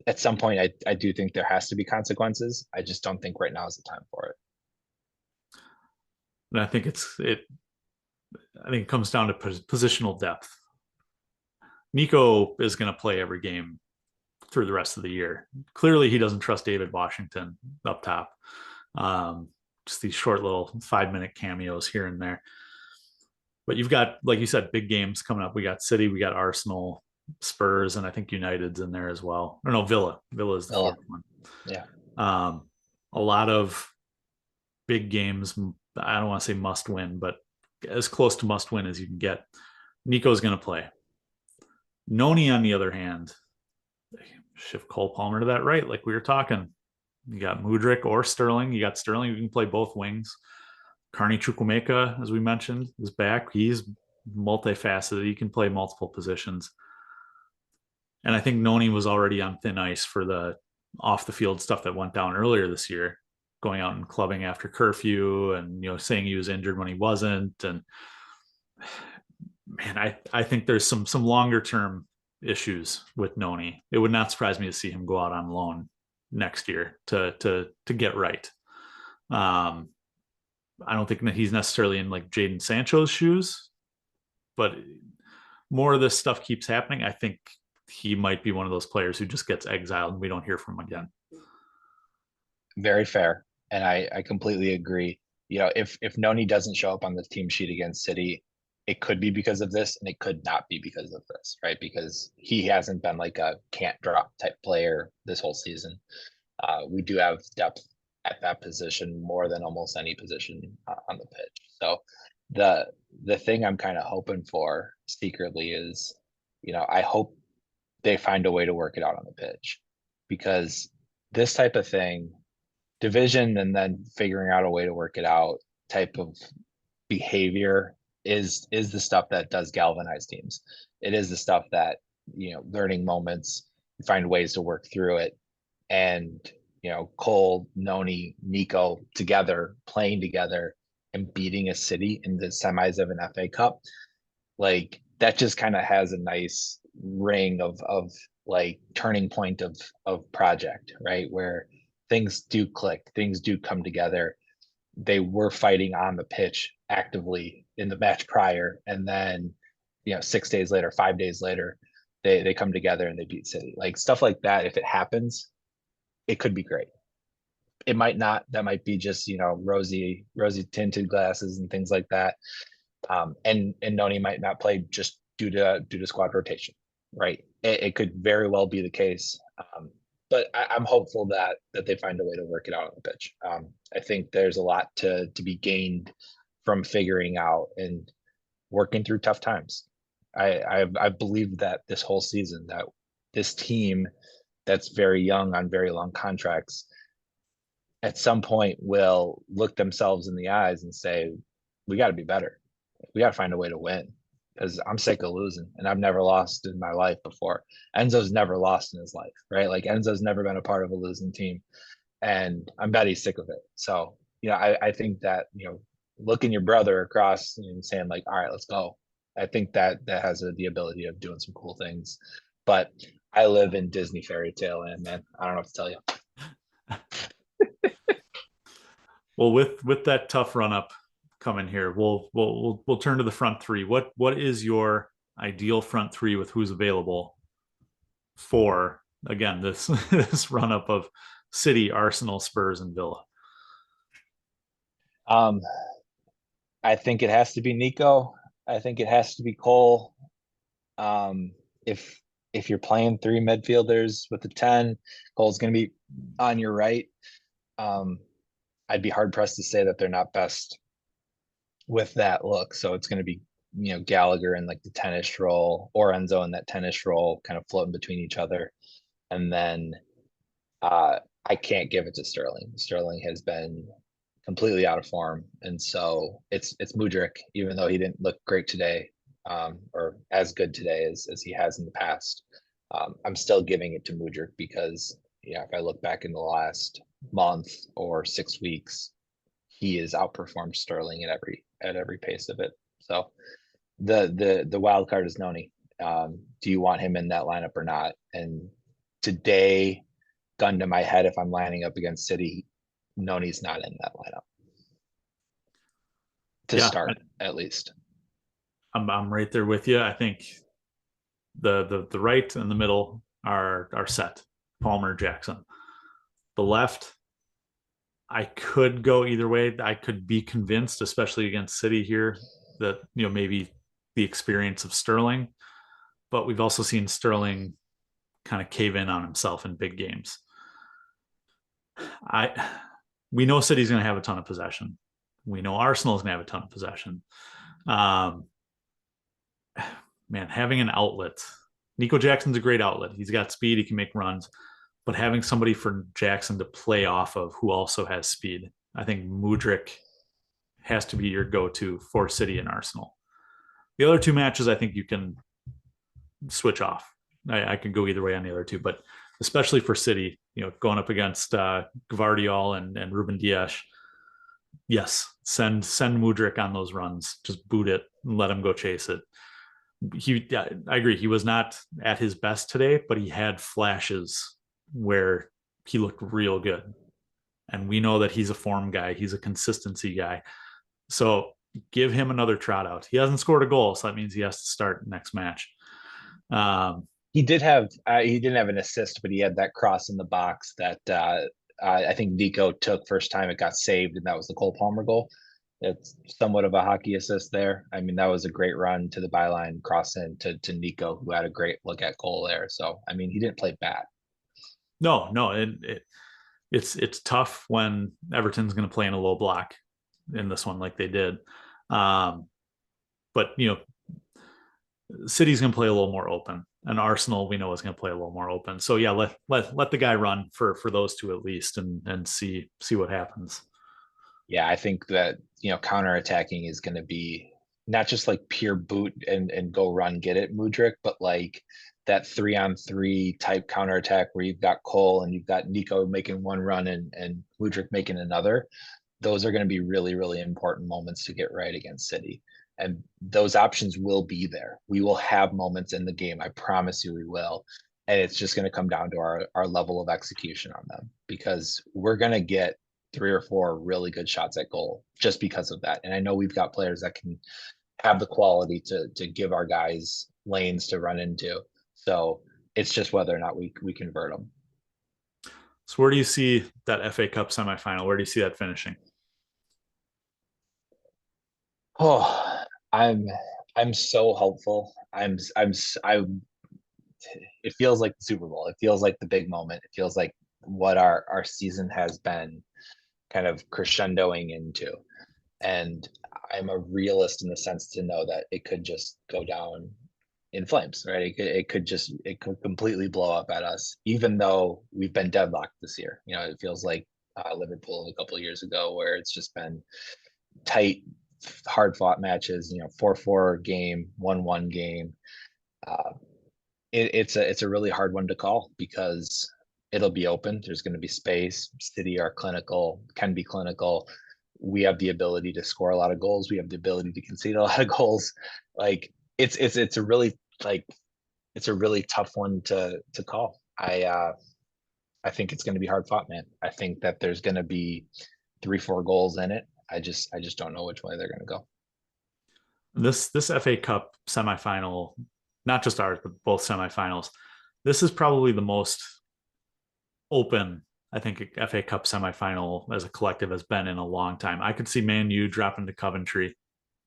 At some point, I do think there has to be consequences. I just don't think right now is the time for it. And I think I think it comes down to positional depth. Nico is going to play every game through the rest of the year. Clearly, he doesn't trust David Washington up top. Just these short little 5-minute cameos here and there. But you've got, like you said, big games coming up. We got City, we got Arsenal, Spurs, and I think United's in there as well. Or no, Villa. Villa is the fourth one. Yeah. A lot of big games. I don't want to say must win, but as close to must win as you can get. Nico's going to play. Noni, on the other hand, shift Cole Palmer to that right, like we were talking. You got Mudryk or Sterling. You got Sterling, you can play both wings. Carney Chukwuemeka, as we mentioned, is back. He's multifaceted. He can play multiple positions. And I think Noni was already on thin ice for the off the field stuff that went down earlier this year, going out and clubbing after curfew and, saying he was injured when he wasn't. And man, I think there's some longer term issues with Noni. It would not surprise me to see him go out on loan next year to get right. I don't think that he's necessarily in like Jadon Sancho's shoes, but more of this stuff keeps happening. I think he might be one of those players who just gets exiled and we don't hear from him again. Very fair. And I completely agree. If Noni doesn't show up on the team sheet against City, it could be because of this and it could not be because of this, right? Because he hasn't been like a can't drop type player this whole season. We do have depth at that position more than almost any position on the pitch. So the thing I'm kind of hoping for secretly is, I hope they find a way to work it out on the pitch, because this type of thing, division and then figuring out a way to work it out type of behavior is the stuff that does galvanize teams. It is the stuff that, learning moments, find ways to work through it. And, Cole, Noni, Nico together, playing together and beating a City in the semis of an FA Cup, like that just kind of has a nice ring of like turning point of project, right? Where things do click, things do come together. They were fighting on the pitch actively in the match prior, and then 6 days later, 5 days later, they come together and they beat City. Like stuff like that, if it happens, it could be great. It might not. That might be just rosy tinted glasses and things like that. And Noni might not play just due to squad rotation, right? It could very well be the case. But I'm hopeful that they find a way to work it out on the pitch. I think there's a lot to be gained from figuring out and working through tough times. I believe that this whole season, that this team that's very young on very long contracts at some point will look themselves in the eyes and say, we got to be better. We got to find a way to win, because I'm sick of losing, and I've never lost in my life before. Enzo's never lost in his life, right? Like Enzo's never been a part of a losing team, and I bet he's sick of it. So, I think that, looking your brother across and saying like, all right, let's go. I think that has the ability of doing some cool things. But I live in Disney fairy tale land, man. I don't know what to tell you. Well, with that tough run up coming here, we'll turn to the front three. What is your ideal front three with who's available for, again, this this run up of City, Arsenal, Spurs, and Villa? I think it has to be Nico. I think it has to be Cole. If you're playing three midfielders with the 10, Cole's going to be on your right. I'd be hard pressed to say that they're not best with that look. So it's going to be, Gallagher in like the 10-ish role, or Enzo in that 10-ish role, kind of floating between each other. And then I can't give it to Sterling. Sterling has been completely out of form. And so it's Mudryk, even though he didn't look great today, or as good today as he has in the past. I'm still giving it to Mudryk because, if I look back in the last month or 6 weeks, he has outperformed Sterling at every pace of it. So the wild card is Noni. Do you want him in that lineup or not? And today, gun to my head, if I'm lining up against City, Noni's not in that lineup to start, at least. I'm right there with you. I think the right and the middle are set. Palmer, Jackson. The left, I could go either way. I could be convinced, especially against City here, that maybe the experience of Sterling, but we've also seen Sterling kind of cave in on himself in big games. We know City's going to have a ton of possession. We know Arsenal's going to have a ton of possession. Man, having an outlet. Nico Jackson's a great outlet. He's got speed. He can make runs. But having somebody for Jackson to play off of who also has speed, I think Mudryk has to be your go-to for City and Arsenal. The other two matches, I think you can switch off. I could go either way on the other two, but especially for City, going up against Gvardiol and Ruben Dias, yes, send Mudryk on those runs. Just boot it and let him go chase it. I agree. He was not at his best today, but he had flashes where he looked real good. And we know that he's a form guy. He's a consistency guy. So give him another trot out. He hasn't scored a goal, so that means he has to start next match. He didn't have an assist, but he had that cross in the box that I think Nico took first time it got saved, and that was the Cole Palmer goal. It's somewhat of a hockey assist there. I mean, that was a great run to the byline, cross in to Nico, who had a great look at goal there. So, I mean, he didn't play bad. No, it's tough when Everton's going to play in a low block in this one like they did. But, City's going to play a little more open, and Arsenal we know is going to play a little more open. So yeah, let the guy run for those two at least, and see what happens. Yeah, I think that counterattacking is going to be not just like pure boot and go run get it Mudryk, but like that 3-on-3 type counterattack where you've got Cole and you've got Nico making one run and Mudryk making another. Those are going to be really, really important moments to get right against City. And those options will be there. We will have moments in the game. I promise you we will. And it's just going to come down to our level of execution on them, because we're going to get 3 or 4 really good shots at goal just because of that. And I know we've got players that can have the quality to give our guys lanes to run into. So it's just whether or not we convert them. So where do you see that FA Cup semifinal? Where do you see that finishing? Oh, I'm so hopeful. It feels like the Super Bowl. It feels like the big moment. It feels like what our season has been kind of crescendoing into. And I'm a realist in the sense to know that it could just go down in flames, right? It could completely blow up at us, even though we've been deadlocked this year. It feels like Liverpool a couple of years ago, where it's just been tight, hard fought matches, 4-4 game, 1-1 game. It's a really hard one to call, because it'll be open. There's going to be space. City are clinical, can be clinical. We have the ability to score a lot of goals. We have the ability to concede a lot of goals. Like it's a really tough one to call. I think it's going to be hard fought, man. I think that there's going to be 3-4 goals in it. I just don't know which way they're going to go. This FA Cup semifinal, not just ours, but both semifinals, this is probably the most open I think FA Cup semifinal as a collective has been in a long time. I could see Man U dropping to Coventry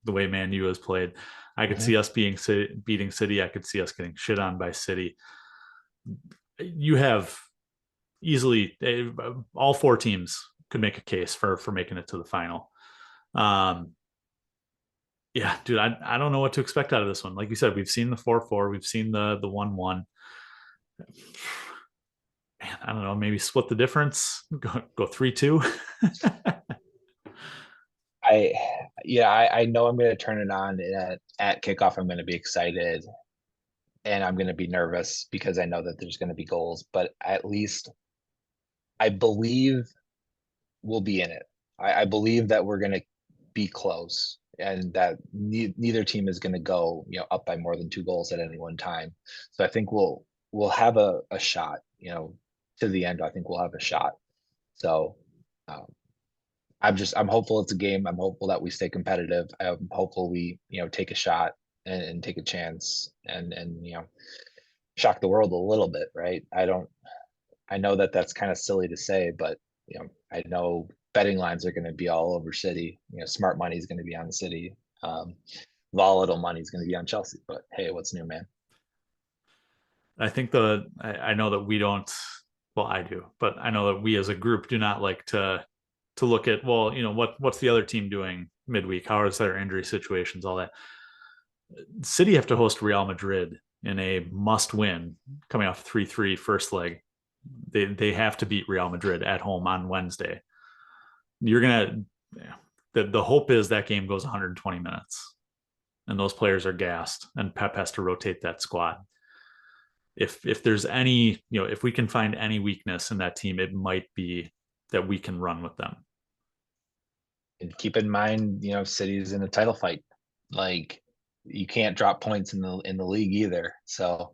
the way Man U has played. I could see us beating City. I could see us getting shit on by City. You have easily all 4 teams could make a case for making it to the final. Yeah, dude, I don't know what to expect out of this one. Like you said, we've seen the 4-4, we've seen the 1-1. Man, I don't know, maybe split the difference, go 3-2. I know I'm going to turn it on at kickoff. I'm going to be excited and I'm going to be nervous because I know that there's going to be goals, but at least I believe we'll be in it. I believe that we're going to be close, and that neither team is going to go, up by more than 2 goals at any one time. So I think we'll have a shot, to the end. I think we'll have a shot. So um, I'm hopeful it's a game. I'm hopeful that we stay competitive. I'm hopeful we, take a shot and take a chance and shock the world a little bit, right? I know that that's kind of silly to say, but I know betting lines are going to be all over City. Smart money is going to be on City. Volatile money is going to be on Chelsea. But hey, what's new, man? I think I know that we don't. Well, I do, but I know that we as a group do not like to look at, well, what's the other team doing midweek? How is their injury situations? All that. City have to host Real Madrid in a must-win, coming off 3-3 first leg. They have to beat Real Madrid at home on Wednesday. You're gonna. The hope is that game goes 120 minutes, and those players are gassed, and Pep has to rotate that squad. If there's any, if we can find any weakness in that team, it might be that we can run with them. And keep in mind, City's in a title fight. Like, you can't drop points in the league either. So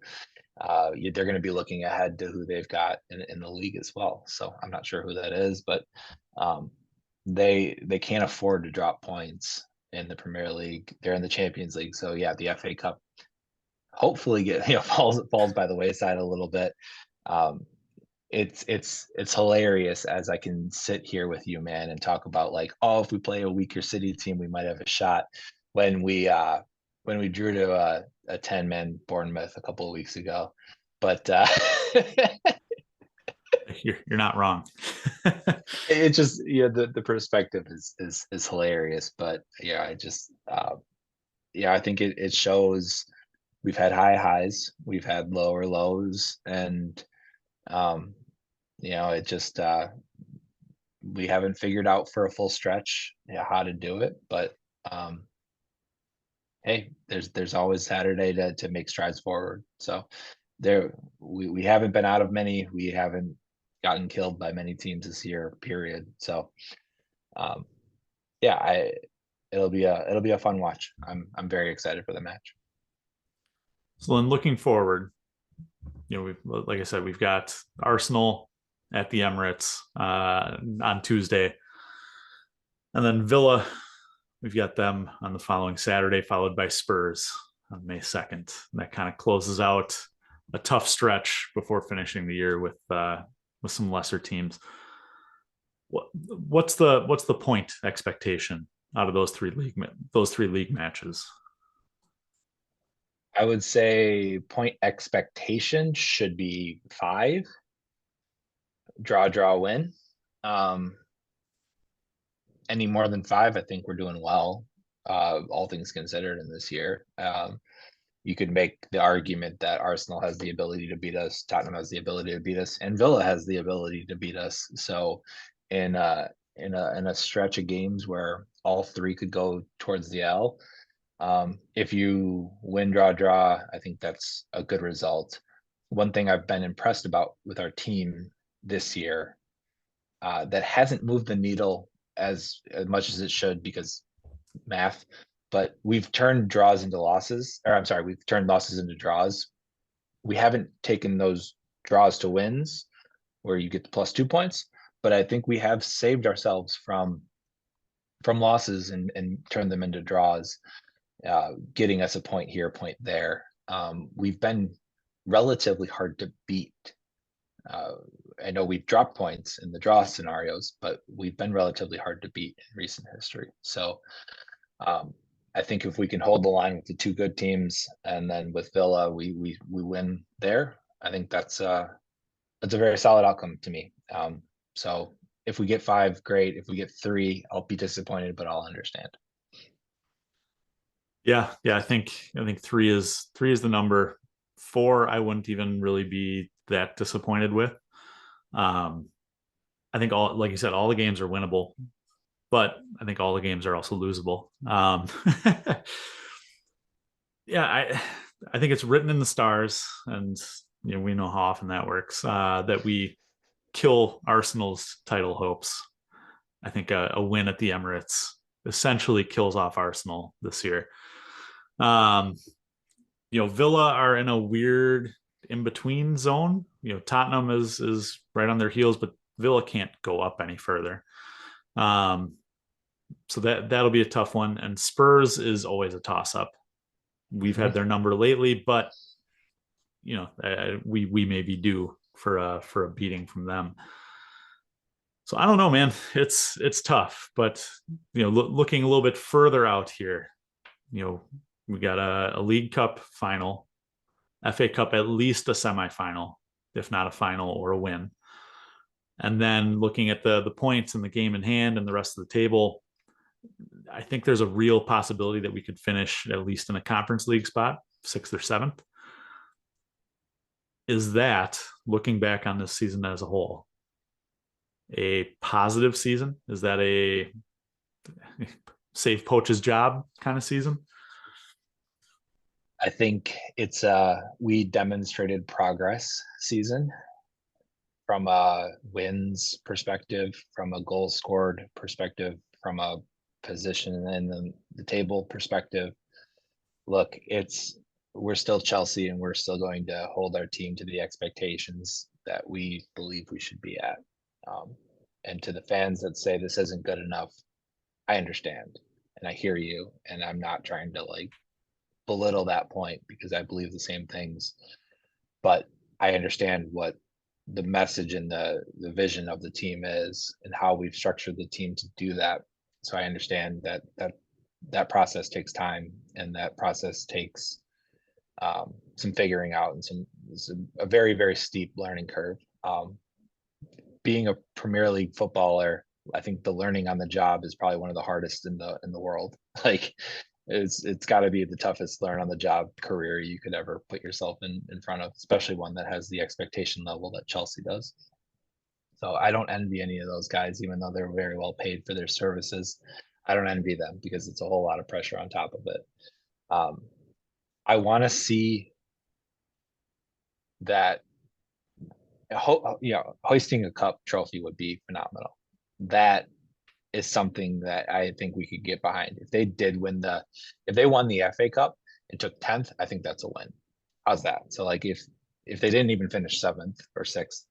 they're going to be looking ahead to who they've got in the league as well. So I'm not sure who that is, but they can't afford to drop points in the Premier League. They're in the Champions League. So yeah, the FA Cup hopefully falls by the wayside a little bit. It's hilarious as I can sit here with you, man, and talk about like, oh, if we play a weaker City team, we might have a shot. When we drew to a 10-man Bournemouth a couple of weeks ago, but you're not wrong. It just, the perspective is hilarious. But yeah, I think it shows we've had high highs, we've had lower lows, and it just we haven't figured out for a full stretch how to do it. But hey, there's always Saturday to make strides forward. So we haven't been out of many. We haven't gotten killed by many teams this year, period. So it'll be a fun watch. I'm very excited for the match. So then looking forward, like I said, we've got Arsenal at the Emirates on Tuesday, and then Villa, we've got them on the following Saturday, followed by Spurs on May 2nd. And that kind of closes out a tough stretch before finishing the year with some lesser teams. What's the point expectation out of those three league matches? I would say point expectation should be 5. Draw, win. Any more than 5, I think we're doing well, all things considered in this year. You could make the argument that Arsenal has the ability to beat us, Tottenham has the ability to beat us, and Villa has the ability to beat us. So in a stretch of games where all 3 could go towards the L, if you win, draw, I think that's a good result. One thing I've been impressed about with our team this year that hasn't moved the needle as much as it should, because math, but we've turned draws into losses, or I'm sorry, we've turned losses into draws. We haven't taken those draws to wins where you get the +2 points, but I think we have saved ourselves from losses and turned them into draws, getting us a point here, a point there. We've been relatively hard to beat. I know we've dropped points in the draw scenarios, but we've been relatively hard to beat in recent history. So I think if we can hold the line with the 2 good teams, and then with Villa, we win there, I think that's a very solid outcome to me. So if we get 5, great. If we get 3, I'll be disappointed, but I'll understand. Yeah. I think 3 is the number. 4, I wouldn't even really be that disappointed with. I think like you said, all the games are winnable, but I think all the games are also losable. Yeah, I think it's written in the stars, and we know how often that works, that we kill Arsenal's title hopes I think a win at the Emirates essentially kills off Arsenal this year. Villa are in a weird in-between zone. Tottenham is right on their heels, but Villa can't go up any further. So that'll be a tough one. And Spurs is always a toss-up. We've had their number lately, but we may be due for a beating from them. So I don't know, man. It's tough, but looking a little bit further out here, we got a League Cup final, FA Cup at least a semifinal, if not a final or a win. And then looking at the points and the game in hand and the rest of the table, I think there's a real possibility that we could finish at least in a Conference League spot, 6th or 7th. Is that, looking back on this season as a whole, a positive season? Is that a save Poach's job kind of season? I think it's we demonstrated progress season from a wins perspective, from a goal scored perspective, from a position in the table perspective. Look, we're still Chelsea, and we're still going to hold our team to the expectations that we believe we should be at. And to the fans that say this isn't good enough, I understand and I hear you, and I'm not trying to belittle that point because I believe the same things, but I understand what the message and the vision of the team is and how we've structured the team to do that. So I understand that process takes time, and that process takes some figuring out and a very, very steep learning curve. Being a Premier League footballer, I think the learning on the job is probably one of the hardest in the world. It's got to be the toughest learn on the job career you could ever put yourself in front of, especially one that has the expectation level that Chelsea does. So I don't envy any of those guys, even though they're very well paid for their services. I don't envy them because it's a whole lot of pressure on top of it. I want to see that hoisting a cup trophy would be phenomenal. That is something that I think we could get behind. If they won the FA Cup and took 10th, I think that's a win. How's that? So if they didn't even finish 7th or 6th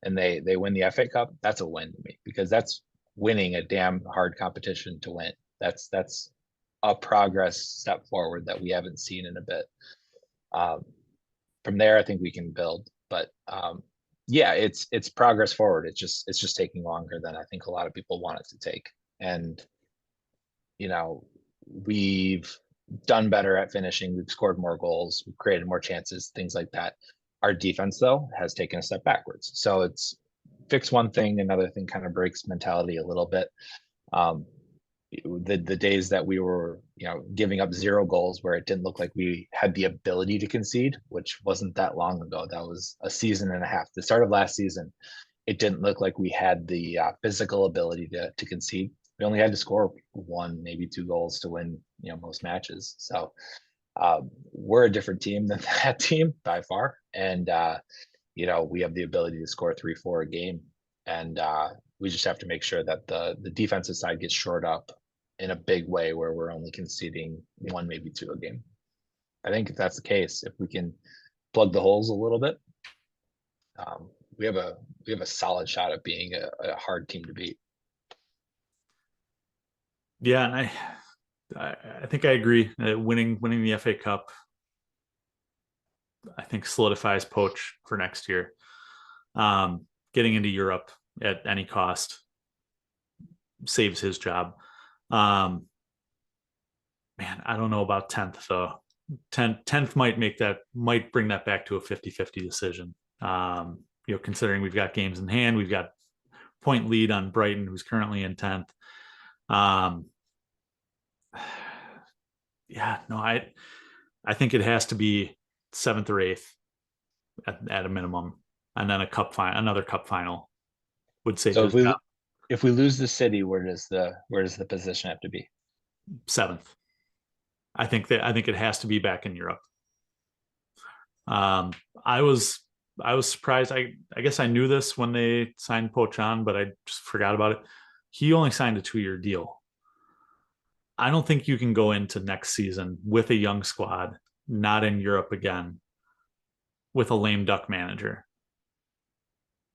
and they win the FA Cup, that's a win to me, because that's winning a damn hard competition to win. That's a progress step forward that we haven't seen in a bit. From there, I think we can build, but yeah, it's progress forward. It's just taking longer than I think a lot of people want it to take. And we've done better at finishing. We've scored more goals. We've created more chances, things like that. Our defense, though, has taken a step backwards. So it's fix one thing, another thing kind of breaks mentality a little bit. The days that we were, giving up 0 goals where it didn't look like we had the ability to concede, which wasn't that long ago. That was a season and a half. The start of last season, it didn't look like we had the physical ability to concede. We only had to score 1, maybe 2 goals to win, most matches. So we're a different team than that team by far. And, we have the ability to score 3-4 a game. And we just have to make sure that the defensive side gets shored up in a big way where we're only conceding 1, maybe 2 a game. I think if that's the case, if we can plug the holes a little bit, we have a solid shot at being a hard team to beat. Yeah, and I think I agree. Winning the FA Cup, I think, solidifies Poach for next year. Getting into Europe at any cost saves his job. Man, I don't know about 10th though. 10th might bring that back to a 50-50 decision. Considering we've got games in hand, we've got point lead on Brighton, who's currently in 10th. I think it has to be 7th or 8th at a minimum, and then another cup final would say. So if we lose the City, where does the position have to be? 7th. I think it has to be back in Europe. I was surprised. I guess I knew this when they signed Poach on, but I just forgot about it. he only signed a 2-year deal. I don't think you can go into next season with a young squad, not in Europe again, with a lame duck manager.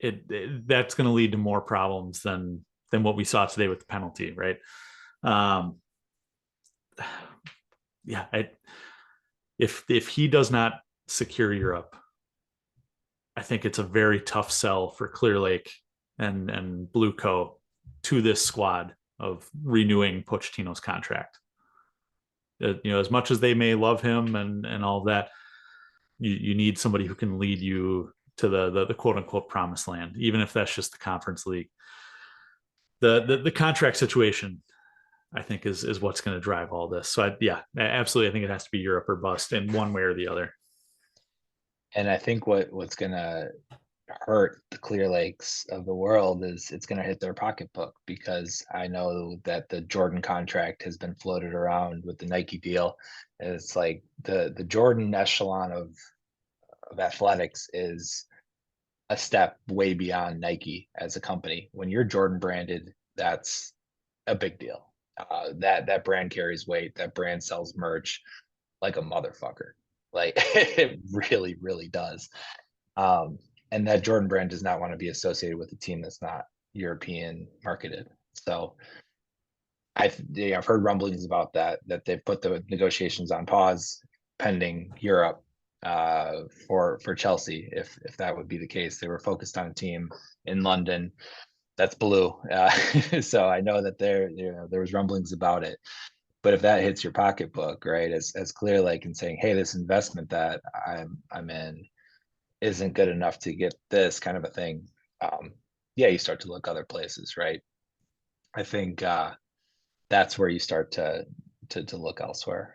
That's going to lead to more problems than what we saw today with the penalty, right? Yeah, if he does not secure Europe, I think it's a very tough sell for Clear Lake and Blue Co to this squad of renewing Pochettino's contract. As much as they may love him and all of that, you need somebody who can lead you to the quote unquote promised land, even if that's just the Conference League. The contract situation, I think, is what's going to drive all this. So absolutely, I think it has to be Europe or bust in one way or the other. And I think what's going to hurt the Clear Lakes of the world is it's going to hit their pocketbook, because I know that the Jordan contract has been floated around with the Nike deal. And it's like the Jordan echelon of athletics is a step way beyond Nike as a company. When you're Jordan branded, that's a big deal. That brand carries weight. That brand sells merch like a motherfucker. Like it really, really does. And that Jordan brand does not want to be associated with a team that's not European marketed. So I've heard rumblings about that they've put the negotiations on pause pending Europe for Chelsea. If that would be the case, they were focused on a team in London that's blue. So I know that there was rumblings about it. But if that hits your pocketbook, right, as Clear Lake and saying, hey, this investment that I'm in isn't good enough to get this kind of a thing, you start to look other places, right? I think that's where you start to look elsewhere.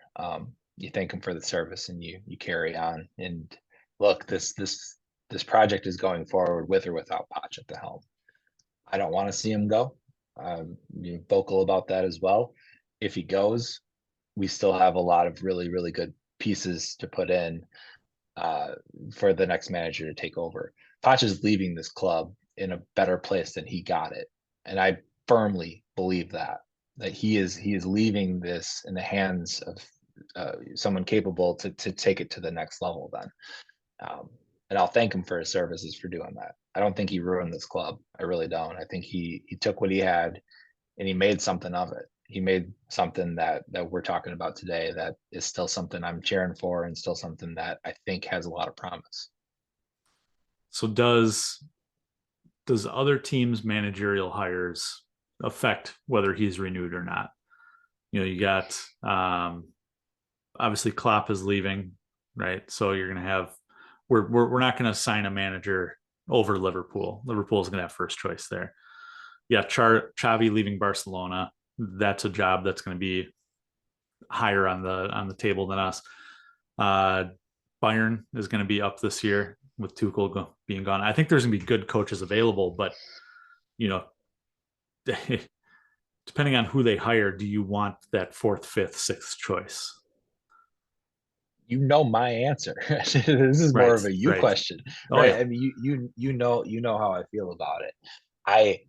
You thank them for the service and you carry on. And look, this project is going forward with or without Poch at the helm. I don't want to see him go. You're vocal about that as well. If he goes, we still have a lot of really, really good pieces to put in for the next manager to take over. Poch is leaving this club in a better place than he got it. And I firmly believe that he is leaving this in the hands of someone capable to take it to the next level then. And I'll thank him for his services for doing that. I don't think he ruined this club. I really don't. I think he took what he had and he made something of it. He made something that we're talking about today that is still something I'm cheering for and still something that I think has a lot of promise. So does other teams' managerial hires affect whether he's renewed or not? You got obviously Klopp is leaving, right? So you're going to have we're not going to sign a manager over Liverpool. Liverpool's going to have first choice there. Yeah, Xavi leaving Barcelona. That's a job that's going to be higher on the table than us. Bayern is going to be up this year with Tuchel being gone. I think there's going to be good coaches available, but depending on who they hire, do you want that 4th, 5th, 6th choice? You know my answer. This is more of a you question, right? Yeah. I mean, you know how I feel about it.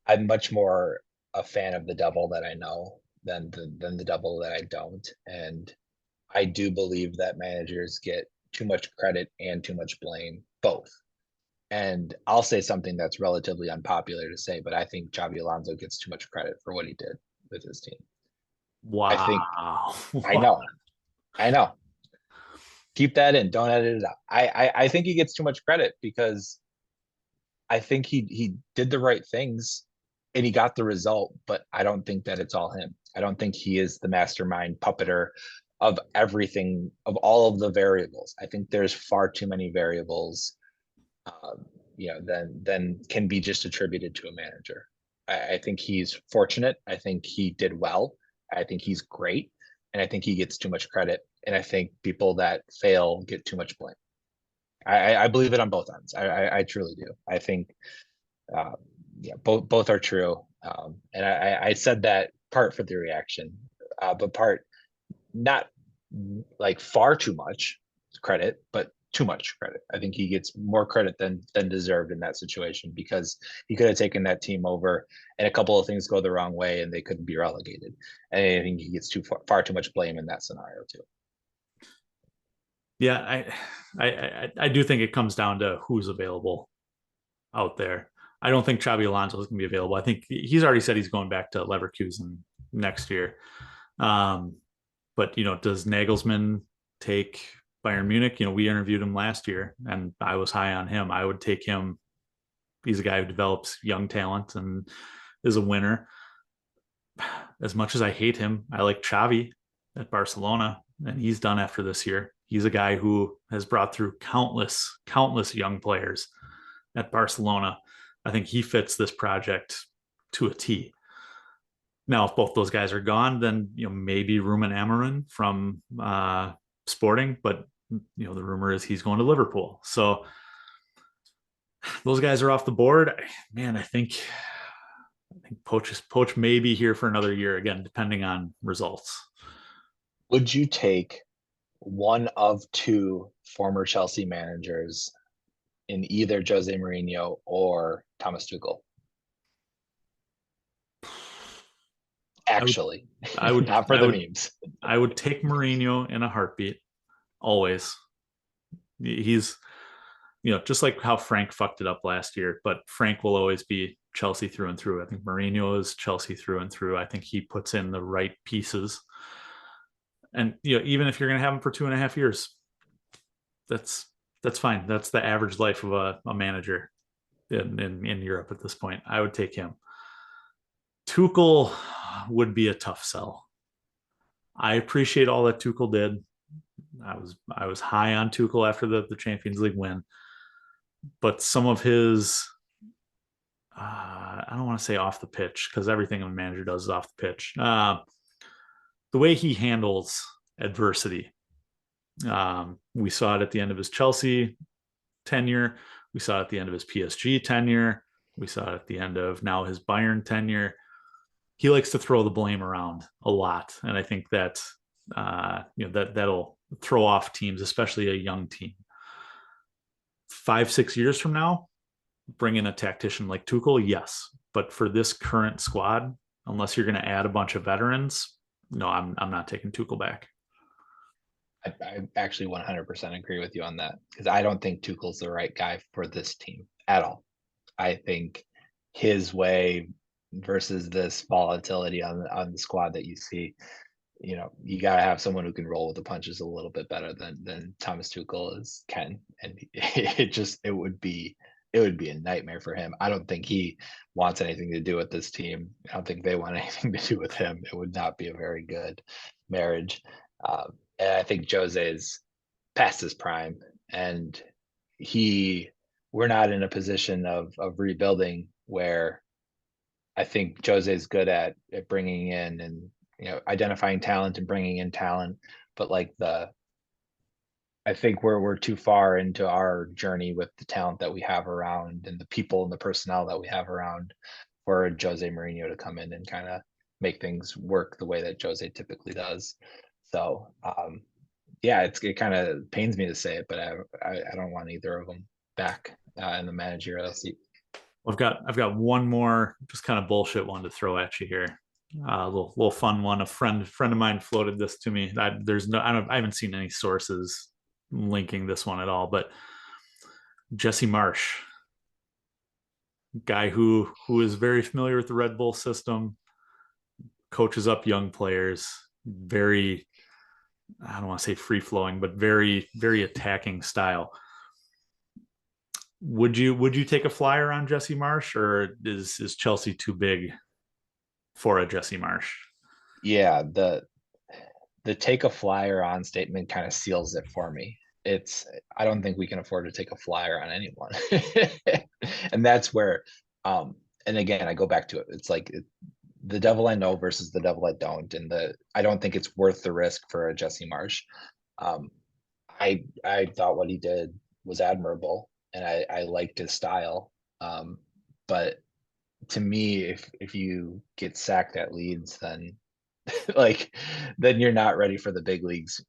I'm much more a fan of the devil that I know than the devil that I don't, and I do believe that managers get too much credit and too much blame, both. And I'll say something that's relatively unpopular to say, but I think Xabi Alonso gets too much credit for what he did with his team. Wow. I know. Keep that in. Don't edit it out. I think he gets too much credit because I think he did the right things and he got the result, but I don't think that it's all him. I don't think he is the mastermind puppeter of everything, of all of the variables. I think there's far too many variables, than can be just attributed to a manager. I think he's fortunate. I think he did well. I think he's great. And I think he gets too much credit. And I think people that fail get too much blame. I believe it on both ends. I truly do. I think, both are true. And I said that part for the reaction, but part not like far too much credit, but too much credit. I think he gets more credit than deserved in that situation, because he could have taken that team over and a couple of things go the wrong way and they couldn't be relegated. And I think he gets far too much blame in that scenario too. Yeah, I do think it comes down to who's available out there. I don't think Xabi Alonso is going to be available. I think he's already said he's going back to Leverkusen next year. But does Nagelsmann take Bayern Munich? We interviewed him last year, and I was high on him. I would take him. He's a guy who develops young talent and is a winner. As much as I hate him, I like Xavi at Barcelona, and he's done after this year. He's a guy who has brought through countless young players at Barcelona. I think he fits this project to a T. Now, if both those guys are gone, then maybe Ruben Amorim from Sporting, but the rumor is he's going to Liverpool. So those guys are off the board. Man, I think Poch may be here for another year again, depending on results. Would you take one of two former Chelsea managers in either Jose Mourinho or Thomas Tuchel? Actually, I would not for the memes. I would take Mourinho in a heartbeat, always. He's, just like how Frank fucked it up last year, but Frank will always be Chelsea through and through. I think Mourinho is Chelsea through and through. I think he puts in the right pieces. And, even if you're going to have him for 2.5 years, that's fine. That's the average life of a manager in Europe at this point. I would take him. Tuchel would be a tough sell. I appreciate all that Tuchel did. I was high on Tuchel after the Champions League win, but some of his, I don't want to say off the pitch, because everything a manager does is off the pitch. The way he handles adversity. We saw it at the end of his Chelsea tenure. We saw it at the end of his PSG tenure. We saw it at the end of now his Bayern tenure. He likes to throw the blame around a lot, and I think that that'll throw off teams, especially a young team. 5-6 years from now, bring in a tactician like Tuchel, yes, but for this current squad, unless you're going to add a bunch of veterans, no, I'm not taking Tuchel back. I actually 100% agree with you on that, because I don't think Tuchel's the right guy for this team at all. I think his way versus this volatility on the squad that you see, you got to have someone who can roll with the punches a little bit better than Thomas Tuchel can, and it would be a nightmare for him. I don't think he wants anything to do with this team. I don't think they want anything to do with him. It would not be a very good marriage. And I think Jose's past his prime, and we're not in a position of rebuilding where I think Jose's good at bringing in and identifying talent and bringing in talent, but I think we're too far into our journey with the talent that we have around and the people and the personnel that we have around for Jose Mourinho to come in and kind of make things work the way that Jose typically does. So it kind of pains me to say it, but I don't want either of them back in the managerial seat. I've got one more just kind of bullshit one to throw at you here. A little fun one. A friend of mine floated this to me. I haven't seen any sources linking this one at all, but Jesse Marsch, guy who is very familiar with the Red Bull system, coaches up young players, very, I don't want to say free flowing, but very, very attacking style. Would you take a flyer on Jesse Marsch, or is Chelsea too big for a Jesse Marsch? Yeah, the take a flyer on statement kind of seals it for me. I don't think we can afford to take a flyer on anyone. And that's where, and again, I go back to it. It's like the devil I know versus the devil I don't. And I don't think it's worth the risk for a Jesse Marsch. I thought what he did was admirable, and I liked his style. But to me, if you get sacked at Leeds, then then you're not ready for the big leagues.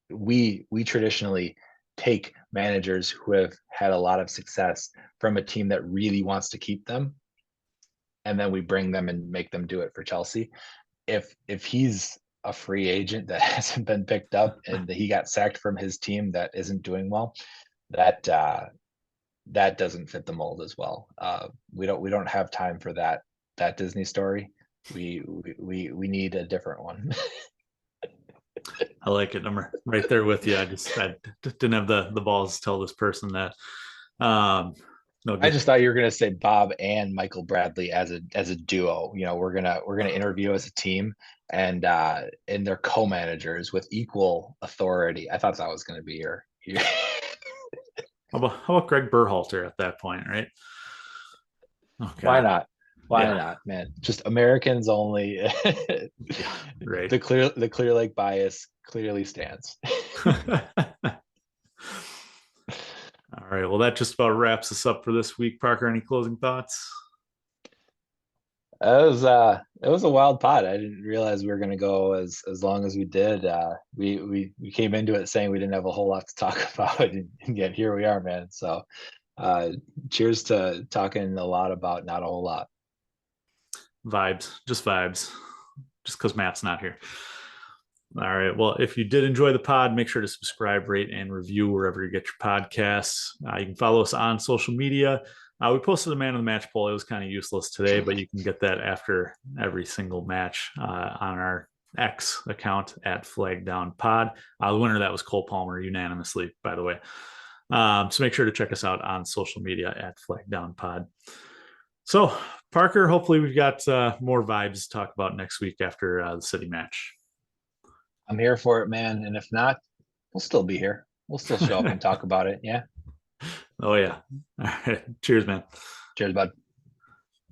We traditionally take managers who have had a lot of success from a team that really wants to keep them, and then we bring them and make them do it for Chelsea. If he's a free agent that hasn't been picked up and he got sacked from his team that isn't doing well, that doesn't fit the mold as well. We don't have time for that Disney story. We need a different one. I like it. I'm right there with you. I didn't have the balls to tell this person that. No, I just thought you were gonna say Bob and Michael Bradley as a duo. You know, we're gonna interview as a team, and they're co-managers with equal authority. I thought that was gonna be your How about Greg Berhalter at that point, right? Okay. Why not? Why not, man? Just Americans only. Right. The Clear Lake bias clearly stands. All right. Well, that just about wraps us up for this week. Parker, any closing thoughts? It was a wild pod. I didn't realize we were going to go as long as we did. We came into it saying we didn't have a whole lot to talk about, and yet here we are, man. So, cheers to talking a lot about not a whole lot. Vibes, just because Matt's not here. All right. Well, if you did enjoy the pod, make sure to subscribe, rate, and review wherever you get your podcasts. You can follow us on social media. We posted a man of the match poll. It was kind of useless today, but you can get that after every single match on our X account at FlagDownPod. The winner of that was Cole Palmer unanimously, by the way. So make sure to check us out on social media at FlagDownPod. So, Parker, hopefully we've got more vibes to talk about next week after the City match. I'm here for it, man. And if not, we'll still be here. We'll still show up and talk about it. Yeah. Oh, yeah. All right. Cheers, man. Cheers, bud.